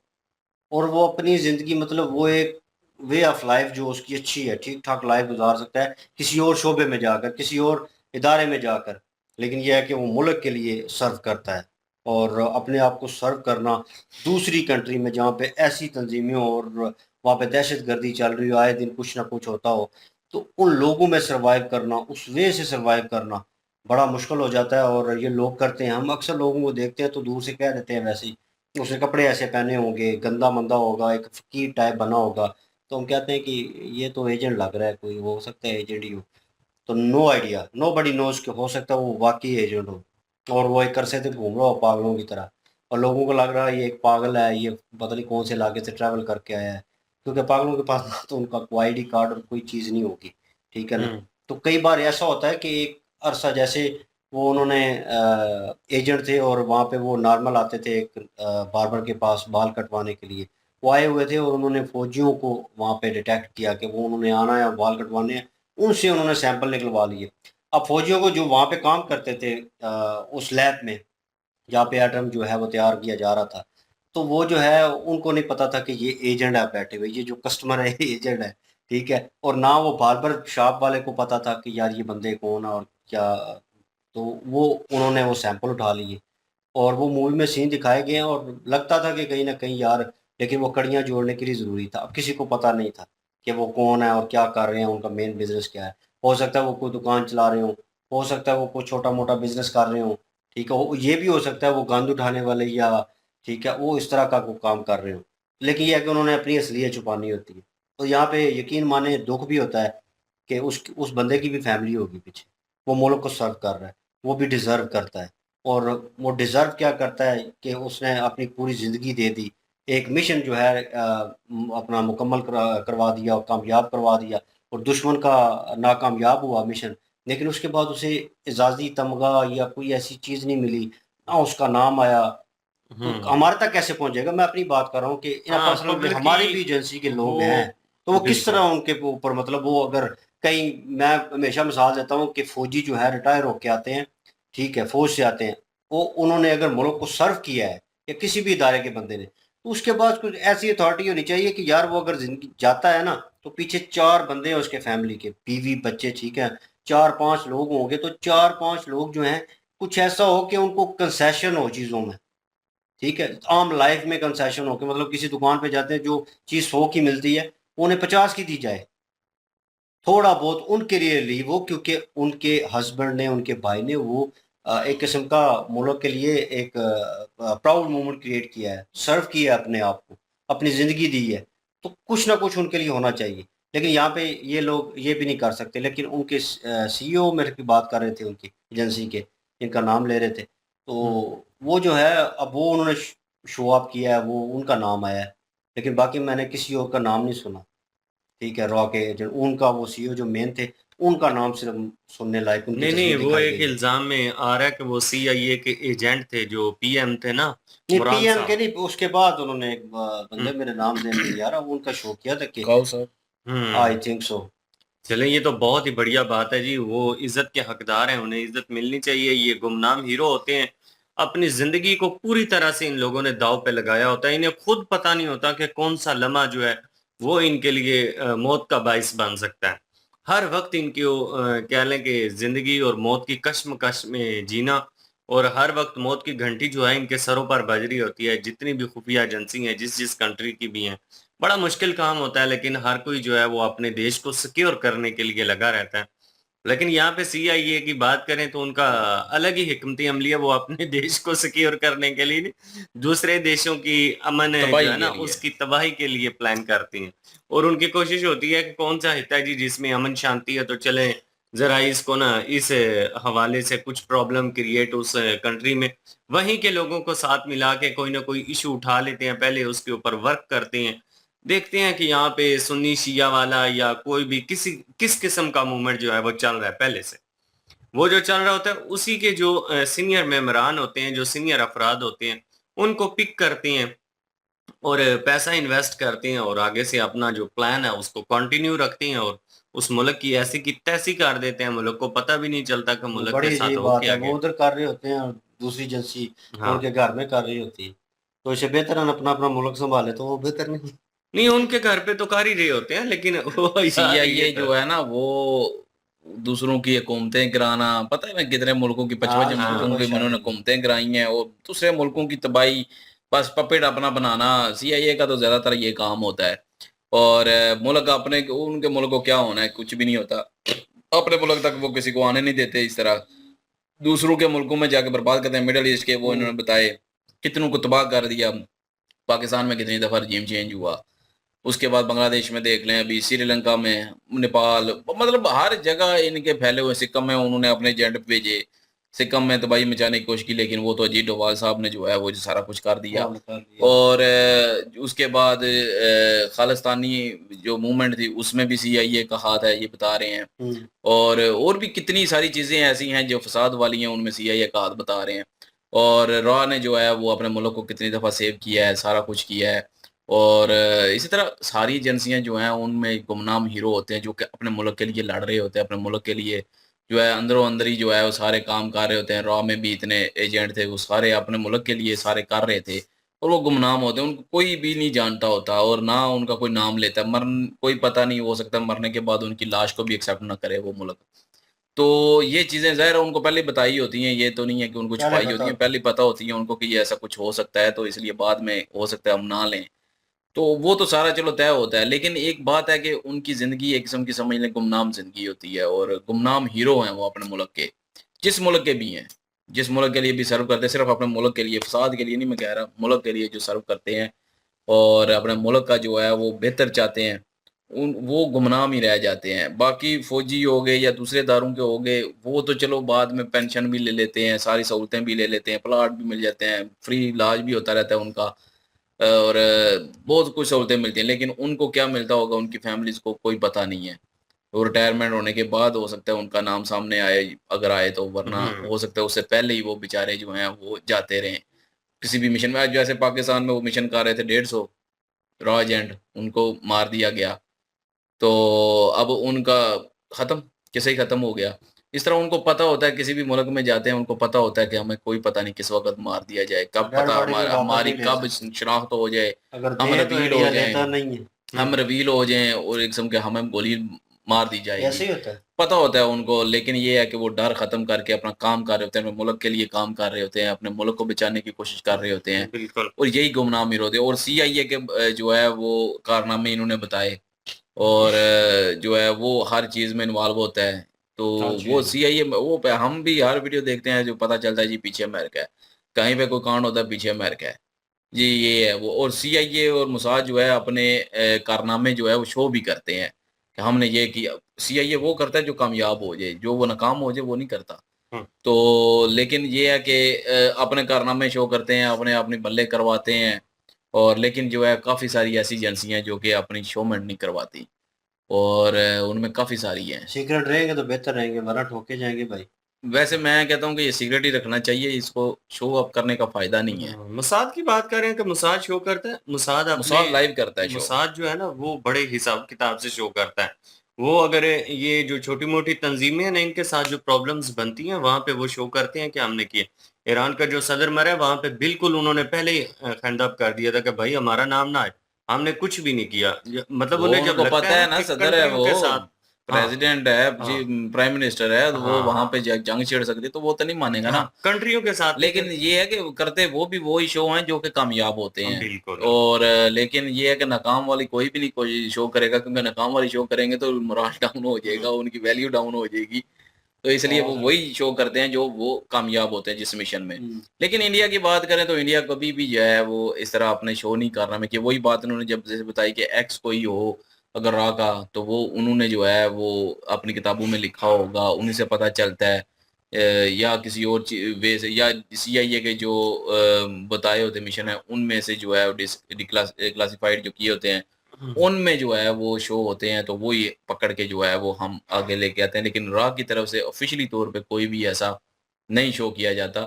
और वो अपनी ज़िंदगी, मतलब वो एक वे ऑफ लाइफ़ जो उसकी अच्छी है, ठीक-ठाक लाइफ़ गुज़ार सकता है, किसी और शोबे में जाकर, किसी और इदारे में जाकर। लेकिन ये है कि वो मुल्क के लिए सर्व करता है और अपने आप को सर्व करना दूसरी कंट्री में जहाँ पे ऐसी तंज़ीमें हों और वहाँ पे दहशतगर्दी चल रही हो, आए दिन कुछ ना कुछ होता हो, तो उन लोगों में सर्वाइव करना, उस वे से सर्वाइव करना बड़ा मुश्किल हो जाता है और ये लोग करते हैं। हम अक्सर लोगों को देखते हैं तो दूर से कह देते हैं वैसे ही, उसने कपड़े ऐसे पहने होंगे, गंदा-मंदा होगा, एक फ़कीर टाइप बना होगा, तो हम कहते हैं कि ये तो एजेंट लग रहा है कोई, हो सकता है एजेंट ही हो। तो नो आइडिया, नोबडी नोज़ कि हो सकता है वो वाक़ई एजेंट हो और वो एक अरसे से घूम रहा हो पागलों की तरह और लोगों को लग रहा है ये एक पागल है, ये पता नहीं कौन से इलाके से ट्रैवल करके आया है। क्योंकि पागलों के पास ना तो उनका कोई आईडी कार्ड और कोई चीज़ नहीं होगी, ठीक है ना? हुँ। तो कई बार ऐसा होता है कि एक अरसा, जैसे वो उन्होंने एजेंट थे और वहाँ पे वो नॉर्मल आते थे एक बार्बर के पास बाल कटवाने के लिए। वो आए हुए थे और उन्होंने फ़ौजियों को वहाँ पे डिटेक्ट किया कि वो उन्होंने आना है, बाल कटवाने हैं, उनसे उन्होंने सैंपल निकलवा लिए। अब फ़ौजियों को जो वहाँ पे काम करते थे उस लैब में, जहाँ पे एटम जो है वो तैयार किया जा रहा था, तो वो जो है उनको नहीं पता था कि ये एजेंट है बैठे हुए, ये जो कस्टमर है ये एजेंट है, ठीक है? और ना वो बार्बर शॉप वाले को पता था कि यार ये बंदे कौन है और क्या, तो वो उन्होंने वो सैंपल उठा लिए और वो मूवी में सीन दिखाए गए हैं और लगता था कि कहीं न कहीं यार, लेकिन वो कड़ियाँ जोड़ने के लिए ज़रूरी था। अब किसी को पता नहीं था कि वो कौन है और क्या कर रहे हैं, उनका मेन बिज़नेस क्या है। हो सकता है वो कोई दुकान चला रहे हों, हो सकता है वो कोई छोटा-मोटा बिज़नेस कर रहे हों, ठीक है? वो ये भी हो सकता है वो गंद उठाने वाले या, ठीक है, वो इस तरह का कोई काम कर रहे हों। लेकिन ये है कि उन्होंने अपनी असलियत छुपानी होती है। तो यहाँ पे यकीन माने दुःख भी होता है कि उस बंदे की भी फैमिली होगी पीछे। वो मुल्क को सर्व कर रहा है, वो भी डिज़र्व करता है और वो डिज़र्व क्या करता है कि उसने अपनी पूरी ज़िंदगी दे दी। एक मिशन जो है अपना मुकम्मल करवा दिया और कामयाब करवा दिया और दुश्मन का नाकामयाब हुआ मिशन, लेकिन उसके बाद उसे एज़ाज़ी तमगा या कोई ऐसी चीज़ नहीं मिली, ना उसका नाम आया। तो हुँ। हमारे तक कैसे पहुँचेगा? मैं अपनी बात कर रहा हूँ कि इन अ हाँ, पर्सनल वे पब्लिक हमारी की भी एजेंसी के लोग वो हैं, तो वो किस तरह बिल्कुल। उनके ऊपर, मतलब वो अगर कहीं, मैं हमेशा मिसाल देता हूँ कि फ़ौजी जो है रिटायर होके आते हैं, ठीक है, फ़ौज से आते हैं, वो उन्होंने अगर मुल्क को सर्व किया है या किसी भी इदारे के बंदे ने, तो उसके बाद कुछ ऐसी अथॉरिटी होनी चाहिए कि यार वो अगर जिंदगी जाता है ना तो पीछे 4 बंदे हैं उसके फैमिली के, बीवी बच्चे, ठीक है, 4-5 लोग होंगे, तो 4-5 लोग जो हैं कुछ ऐसा हो कि उनको कंसेशन हो चीज़ों में, ठीक है, आम लाइफ में कंसेशन हो के, मतलब किसी दुकान पे जाते हैं जो चीज़ 100 की मिलती है वो उन्हें 50 की दी जाए, थोड़ा बहुत उनके लिए लीव हो, क्योंकि उनके हस्बैंड ने, उनके भाई ने वो एक किस्म का मुल्क के लिए एक प्राउड मोमेंट क्रिएट किया है, सर्व किया है अपने आप को, अपनी ज़िंदगी दी है, तो कुछ ना कुछ उनके लिए होना चाहिए। लेकिन यहाँ पे ये लोग ये भी नहीं कर सकते। लेकिन उनके सीईओ मेरे की बात कर रहे थे, उनकी एजेंसी के, जिनका नाम ले रहे थे, तो वो जो है अब वो उन्होंने शो अप किया है, वो उनका नाम आया है, लेकिन बाकी मैंने किसी और का नाम नहीं सुना। ठीक है, रॉ के एजेंट, उनका वो सीईओ जो मेन थे, उनका नाम सिर्फ सुनने लायक, उनकी नहीं नहीं, तस्वीर वो दिखाई एक गई। इल्जाम में आ रहा है कि वो सीआईए के एजेंट थे, जो पीएम थे ना, नहीं, बुरहान पीएम के साहब। नहीं, उसके बाद उन्होंने एक बंदे, हम्म मेरे नाम देने नहीं आ रहा, वो उनका शो किया था कि cow sir. Hmm. I think so. चलें, ये तो बहुत ही बढ़िया बात है जी। वो इज्जत के हकदार हैं, उन्हें इज्जत मिलनी चाहिए। ये गुमनाम हीरो होते हैं, अपनी जिंदगी को पूरी तरह से इन लोगों ने दांव पे लगाया होता है। इन्हें खुद पता नहीं होता कि कौन सा लम्हा जो है वो इनके लिए मौत का बाइस बन सकता है। हर वक्त इनकी कह लें कि जिंदगी और मौत की कश्मकश में जीना, और हर वक्त मौत की घंटी जो है इनके सरों पर बज रही होती है। जितनी भी खुफिया एजेंसी हैं, जिस जिस कंट्री की भी हैं, बड़ा मुश्किल काम होता है, लेकिन हर कोई जो है वो अपने देश को सिक्योर करने के लिए लगा रहता है। लेकिन यहाँ पे सीआईए की बात करें तो उनका अलग ही हिकमती अमली है। वो अपने देश को सिक्योर करने के लिए नहीं, दूसरे देशों की अमन जो तबाही है ना, के लिए। उसकी तबाही के लिए प्लान करती हैं। और उनकी कोशिश होती है कि कौन सा हिस्सा है जी जिसमें अमन शांति है, तो चलें जरा इसको ना इस हवाले से कुछ प्रॉब्लम क्रिएट उस कंट्री में, वहीं के लोगों को साथ मिला के कोई ना कोई इशू उठा लेते हैं, पहले उसके ऊपर वर्क करते हैं, देखते हैं कि यहाँ पे सुन्नी शिया वाला या कोई भी किस किस्म का मूवमेंट जो है वो चल रहा है। पहले से वो जो चल रहा होता है, उसी के जो सीनियर मेंबरान होते हैं, जो सीनियर अफराद होते हैं, उनको पिक करते हैं और पैसा इन्वेस्ट करते हैं, और आगे से अपना जो प्लान है उसको कंटिन्यू रखते हैं, और उस मुल्क की ऐसी की तैसी कर देते हैं, मुल्क को पता भी नहीं चलता कि वो मुल्क के बड़ी साथ अजीब हो बात क्या है, वो गया। उधर कर रहे होते हैं और दूसरी एजेंसी हाँ। उनके घर में कर रही होती है, तो इससे बेहतर है अपना अपना मुल्क संभाले, तो वो बेहतर नहीं। नहीं, उनके घर पे तो कर ही रहे होते हैं, लेकिन वो यार सीआईए ये जो है ना, वो दूसरों की हुकूमतें कराना, पता है मैं कितने मुल्कों की, 55 हाँ, मुल्कों की उन्होंने हुकूमतें कराई हैं, और दूसरे मुल्कों की तबाही, बस पपेट अपना बनाना। सीआईए का तो ज्यादातर ये काम होता है। और मुल्क अपने, उनके मुल्क को क्या होना है, कुछ भी नहीं होता। अपने मुल्क तक वो किसी को आने नहीं देते। इस तरह दूसरों के मुल्कों में जाके बर्बाद करते हैं। मिडल ईस्ट के वो इन्होंने बताए, कितनों को तबाह कर दिया। पाकिस्तान में कितनी दफा रजीम चेंज हुआ, उसके बाद बांग्लादेश में देख लें, अभी श्रीलंका में, नेपाल, मतलब हर जगह इनके फैले हुए। सिक्किम में उन्होंने अपने एजेंट भेजे, सिक्किम में तबाही मचाने की कोशिश की, लेकिन वो तो अजीत डोभाल साहब ने जो है वो सारा कुछ कर दिया। और उसके बाद खालिस्तानी जो मूवमेंट थी उसमें भी सीआईए का हाथ है, ये बता रहे हैं। और भी कितनी सारी चीजें ऐसी हैं जो फसाद वाली हैं, उनमें सीआईए का हाथ बता रहे हैं। और रॉ ने जो है वो अपने मुल्क को कितनी दफा सेव किया है, सारा कुछ किया है। और इसी तरह सारी एजेंसियां जो हैं उनमें गुमनाम हीरो होते हैं, जो कि अपने मुल्क के लिए लड़ रहे होते हैं, अपने मुल्क के लिए जो है अंदरों अंदर ही जो है वो सारे काम कर रहे होते हैं। रॉ में भी इतने एजेंट थे, वो सारे अपने मुल्क के लिए सारे कर रहे थे, और वो गुमनाम होते हैं, उनको कोई भी नहीं जानता होता, और ना उनका कोई नाम लेता। मरन कोई पता नहीं, हो सकता मरने के बाद उनकी लाश को भी एक्सेप्ट ना करे वो मुल्क। तो ये चीजें ज़ाहिर है उनको पहले बताई होती हैं, ये तो नहीं है कि उनको पहले छुपाई पता होती हैं, होता पहले पता होती है उनको कि ये ऐसा कुछ हो सकता है, तो इसलिए बाद में हो सकता है हम ना लें। तो वो तो सारा चलो तय होता है, लेकिन एक बात है कि उनकी ज़िंदगी एक किस्म की समझ लें गुमनाम ज़िंदगी होती है, और गुमनाम हीरो हैं वो अपने मुल्क के, जिस मुल्क के भी हैं, जिस मुल्क के लिए भी सर्व करते हैं, सिर्फ अपने मुल्क के लिए, फसाद के लिए नहीं मैं कह रहा, मुल्क के लिए जो सर्व करते हैं और अपने मुल्क का जो है वो बेहतर चाहते हैं, उन वो गुमनाम ही रह जाते हैं। बाकी फौजी हो गए या दूसरे दारों के हो गए, वो तो चलो बाद में पेंशन भी ले लेते हैं, सारी सहूलतें भी ले लेते हैं, प्लाट भी मिल जाते हैं, फ्री इलाज भी होता रहता है उनका, और बहुत कुछ सहूलतें मिलती हैं। लेकिन उनको क्या मिलता होगा, उनकी फैमिलीज़ को कोई पता नहीं है। वो रिटायरमेंट होने के बाद हो सकता है उनका नाम सामने आए, अगर आए तो, वरना हो सकता है उससे पहले ही वो बेचारे जो हैं वो जाते रहें किसी भी मिशन में। आज जैसे पाकिस्तान में वो मिशन कर रहे थे 150 रॉ एजेंट, उनको मार दिया गया, तो अब उनका ख़त्म, किस्सा ही ख़त्म हो गया। इस तरह उनको पता होता है, किसी भी मुल्क में जाते हैं उनको पता होता है कि हमें कोई पता नहीं किस वक़्त मार दिया जाए, कब डेड पता बॉडी को वापस हमारी नहीं ले कब सकते। शनाख्त हो जाए, अगर हम दे तो रिवील हो इंडिया जाएँ, लेता नहीं है। हम रिवील हो जाएँ और एक किस्म के हमें गोली मार दी जाएगी। ऐसे ही होता है। पता होता है उनको, लेकिन ये है कि वो डर ख़त्म करके अपना काम कर रहे होते हैं, अपने मुल्क के लिए काम कर रहे होते हैं, अपने मुल्क को बचाने की कोशिश कर रहे होते हैं बिल्कुल। और यही गुमनाम हीरो होते हैं। और सीआईए के जो है वो कारनामे इन्होंने बताए और जो है वो हर चीज़ में इन्वॉल्व होता है। तो हाँ जी, वो हाँ जी। सीआईए वो हम भी हर वीडियो देखते हैं जो पता चलता है जी पीछे अमेरिका है। कहीं पे कोई कांड होता है पीछे अमेरिका है। जी ये है वो। और सीआईए और मोसाद जो है अपने कारनामे जो है वो शो भी करते हैं कि हमने ये किया। सीआईए वो करता है जो कामयाब हो जाए, जो वो नाकाम हो जाए वो नहीं करता। हुँ। तो लेकिन ये है कि अपने कारनामे शो करते हैं, अपनी बल्ले करवाते हैं और लेकिन जो है काफ़ी सारी ऐसी एजेंसियाँ हैं जो कि अपनी शोमेंट नहीं करवाती और उनमें काफ़ी सारी हैं। सीक्रेट रहेंगे तो बेहतर रहेंगे, वरना ठोके जाएँगे भाई। वैसे मैं कहता हूँ कि ये सीक्रेट ही रखना चाहिए, इसको शो ऑफ करने का फ़ायदा नहीं है। मोसाद की बात कर रहे हैं कि मोसाद शो करता है। मोसाद अपने मोसाद लाइव करता है शो। मोसाद जो है ना वो बड़े हिसाब-किताब से शो करता है। वो अगर ये जो छोटी-मोटी तंज़ीमें हैं ना इनके साथ जो प्रॉब्लम्स बनती हैं वहाँ पे वो शो करते हैं कि हमने किए। ईरान का जो सदर मरा है वहाँ पे बिल्कुल उन्होंने पहले ही हैंड अप कर दिया था कि भाई हमारा नाम ना आए। हमने कुछ भी नहीं किया। मतलब वो उन्हें जब उनको लगता पता है है ना ना, कि सदर है कंट्रियों वो, के साथ हाँ, प्रेसिडेंट है जी, हाँ, प्राइम मिनिस्टर है, तो वो वहाँ हाँ, पे जंग छेड़ सकती है, तो वो तो नहीं मानेगा ना। हाँ, कंट्रियों के साथ नहीं लेकिन फिर ये है कि करते वो भी वही शो हैं जो कि कामयाब होते हैं बिल्कुल। और लेकिन ये है कि नाकाम वाली कोई भी नहीं कोई शो करेगा, क्योंकि नाकाम वाली शो करेंगे तो मोराल डाउन हो हुँ, जाएगा, उनकी वैल्यू डाउन हो जाएगी। तो इसलिए वो और वही शो करते हैं जो वो कामयाब होते हैं जिस मिशन में। हुँ, लेकिन इंडिया की बात करें तो इंडिया कभी भी जो है वो इस तरह अपने शो नहीं करना में कि वही बात उन्होंने जब जैसे बताई कि एक्स कोई हो अगर रॉ का, तो वो उन्होंने जो है वो अपनी किताबों में लिखा होगा, उन्हीं से पता चलता है या किसी और वे से या सीआईए के जो बताए होते मिशन है उनमें से जो है क्लासिफाइड जो किए होते हैं हुँ, उनमें जो है वो शो होते हैं, तो वो ही पकड़ के जो है वो हम आगे लेके आते हैं। लेकिन रॉ की तरफ से ऑफ़िशियली तौर पे कोई भी ऐसा नहीं शो किया जाता।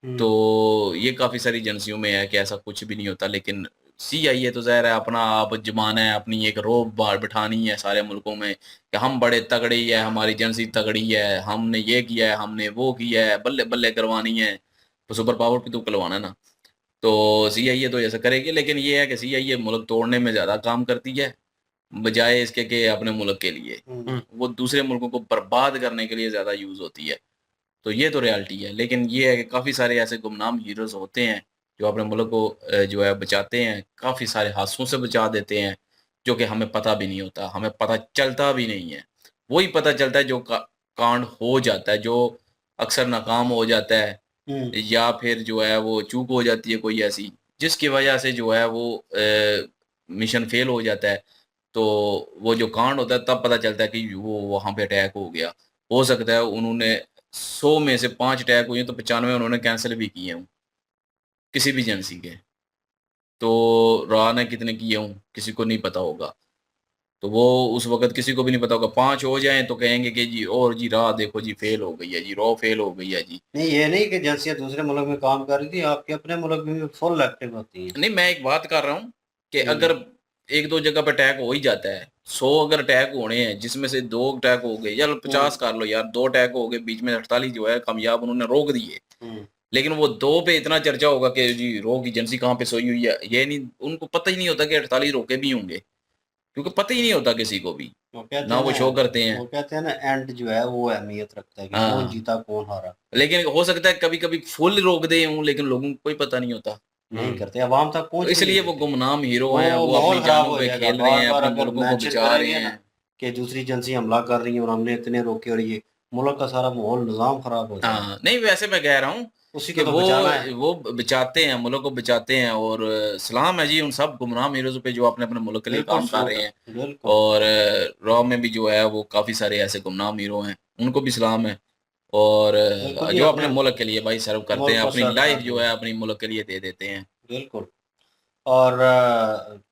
हुँ, तो ये काफ़ी सारी एजेंसियों में है कि ऐसा कुछ भी नहीं होता। लेकिन सीआईए तो ज़ाहिर है अपना आप जमाना है, अपनी एक रौब बार बिठानी है सारे मुल्कों में कि हम बड़े तगड़े ही है, हमारी एजेंसी तगड़ी है, हमने ये किया है, हमने वो किया है, बल्ले-बल्ले करवानी है। तो सुपर पावर भी तो कहलवाना है ना। तो सीआईए तो ऐसा करेगी, लेकिन ये है कि सीआईए मुल्क तोड़ने में ज़्यादा काम करती है, बजाए इसके कि अपने मुल्क के लिए। हुँ, हुँ, वो दूसरे मुल्कों को बर्बाद करने के लिए ज़्यादा यूज़ होती है। तो ये तो रियलिटी है। लेकिन ये है कि काफ़ी सारे ऐसे गुमनाम हीरोज़ होते हैं, जो अपने मुल्क को जो है बचाते हैं, काफ़ी सारे हादसों से बचा देते हैं, जो कि हमें पता भी नहीं होता, हमें पता चलता भी नहीं है। वही पता चलता है जो कांड हो जाता है, जो अक्सर नाकाम हो जाता है हुँ, या फिर जो है वो चूक हो जाती है कोई ऐसी, जिसकी वजह से जो है वो मिशन फेल हो जाता है। तो वो जो कांड होता है तब पता चलता है कि वो वहाँ पे अटैक हो गया। हो सकता है उन्होंने 100 में से 5 अटैक हुए तो 95 उन्होंने कैंसल भी किए हों, किसी भी एजेंसी के। तो रॉ ने कितने किए हों, किसी को नहीं पता होगा। तो वो उस वक़्त किसी को भी नहीं पता होगा, 5 हो जाएँ तो कहेंगे कि जी और जी रॉ देखो जी फेल हो गई है जी, रॉ फेल हो गई है जी। नहीं ये नहीं कि एजेंसियाँ दूसरे मुल्क में काम कर रही थी, आपके अपने मुल्क में भी फुल एक्टिव होती हैं। नहीं, मैं एक बात कर रहा हूँ कि हुँ, अगर 1-2 जगह पे अटैक हो ही जाता है, 100 अगर अटैक होने हैं, जिसमें से 2 अटैक हो गए, चलो हुँ, 50 कर लो यार, 2 अटैक हो गए, बीच में 48 जो है कामयाब उन्होंने रोक दिए। हुँ, लेकिन वो 2 पे इतना चर्चा होगा कि जी रोग एजेंसी कहाँ पे सोई हुई है, ये नहीं उनको पता ही नहीं होता कि 48 रोके भी होंगे, क्योंकि पता ही नहीं होता किसी को भी, वो कहते ना हैं वो ना शो करते हैं। वो कहते हैं ना एंड जो है वो अहमियत रखता है कि कौन हाँ, जीता, कौन हारा। लेकिन हो सकता है कभी-कभी फुल रोक दे हों, लेकिन लोगों को कोई पता नहीं होता। नहीं हुँ। करते, अवाम तक तो पहुँच भी नहीं इसलिए वो देते। गुमनाम हीरो हैं, वो वो अपनी माहौल खराब जानों हो पे जाएगा, खेल रहे हैं, बार-बार अपने अगर मुल्कों को मेंशन बचा रहे करेंगे ना हैं। कि दूसरी एजेंसी हमला कर रही है और हमने इतने रोके और ये मुल्क का सारा माहौल निज़ाम खराब हो जाएगा। हाँ, नहीं वैसे मैं कह रहा हूँ उसी कि को तो बचाना है। वो बचाते हैं, मुल्क को बचाते हैं और सलाम है जी उन सब गुमनाम हीरोज़ पे जो अपने-अपने मुल्क के लिए बिल्कुल काम कर सलूट रहे है, हैं बिल्कुल। और रॉ में भी जो है वो काफ़ी सारे ऐसे गुमनाम हीरो हैं, उनको भी सलाम है और बिल्कुल जी, जो अपने अपने मुल्क के लिए भाई सर्व करते मुल्क हैं, को अपनी सर्व लाइफ़ कर जो रहे हैं। है अपनी मुल्क के लिए दे देते हैं। बिल्कुल। और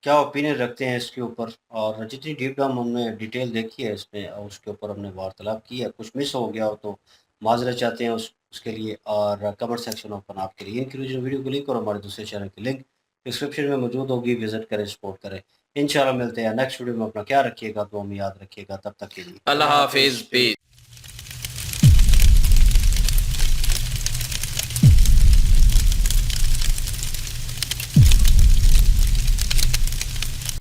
क्या ओपिनियन रखते हैं इसके ऊपर? और जितनी डीप डाउन हमने डिटेल देखी है इसमें उसके ऊपर हमने वार्तालाप की है। कुछ मिस हो गया हो तो माज़रत चाहते हैं उसके लिए और कमेंट सेक्शन ओपन आपके लिए। इन क्लूजन वीडियो को लिंक और हमारे दूसरे चैनल की लिंक डिस्क्रिप्शन में मौजूद होगी, विज़िट करें, सपोर्ट करें। इंशाल्लाह मिलते हैं नेक्स्ट वीडियो में। अपना ख्याल रखिएगा, दुआ में याद रखिएगा। तब तक के लिए अल्लाह अल्लाह हाफ़िज़। हाफ़िज़, पीस।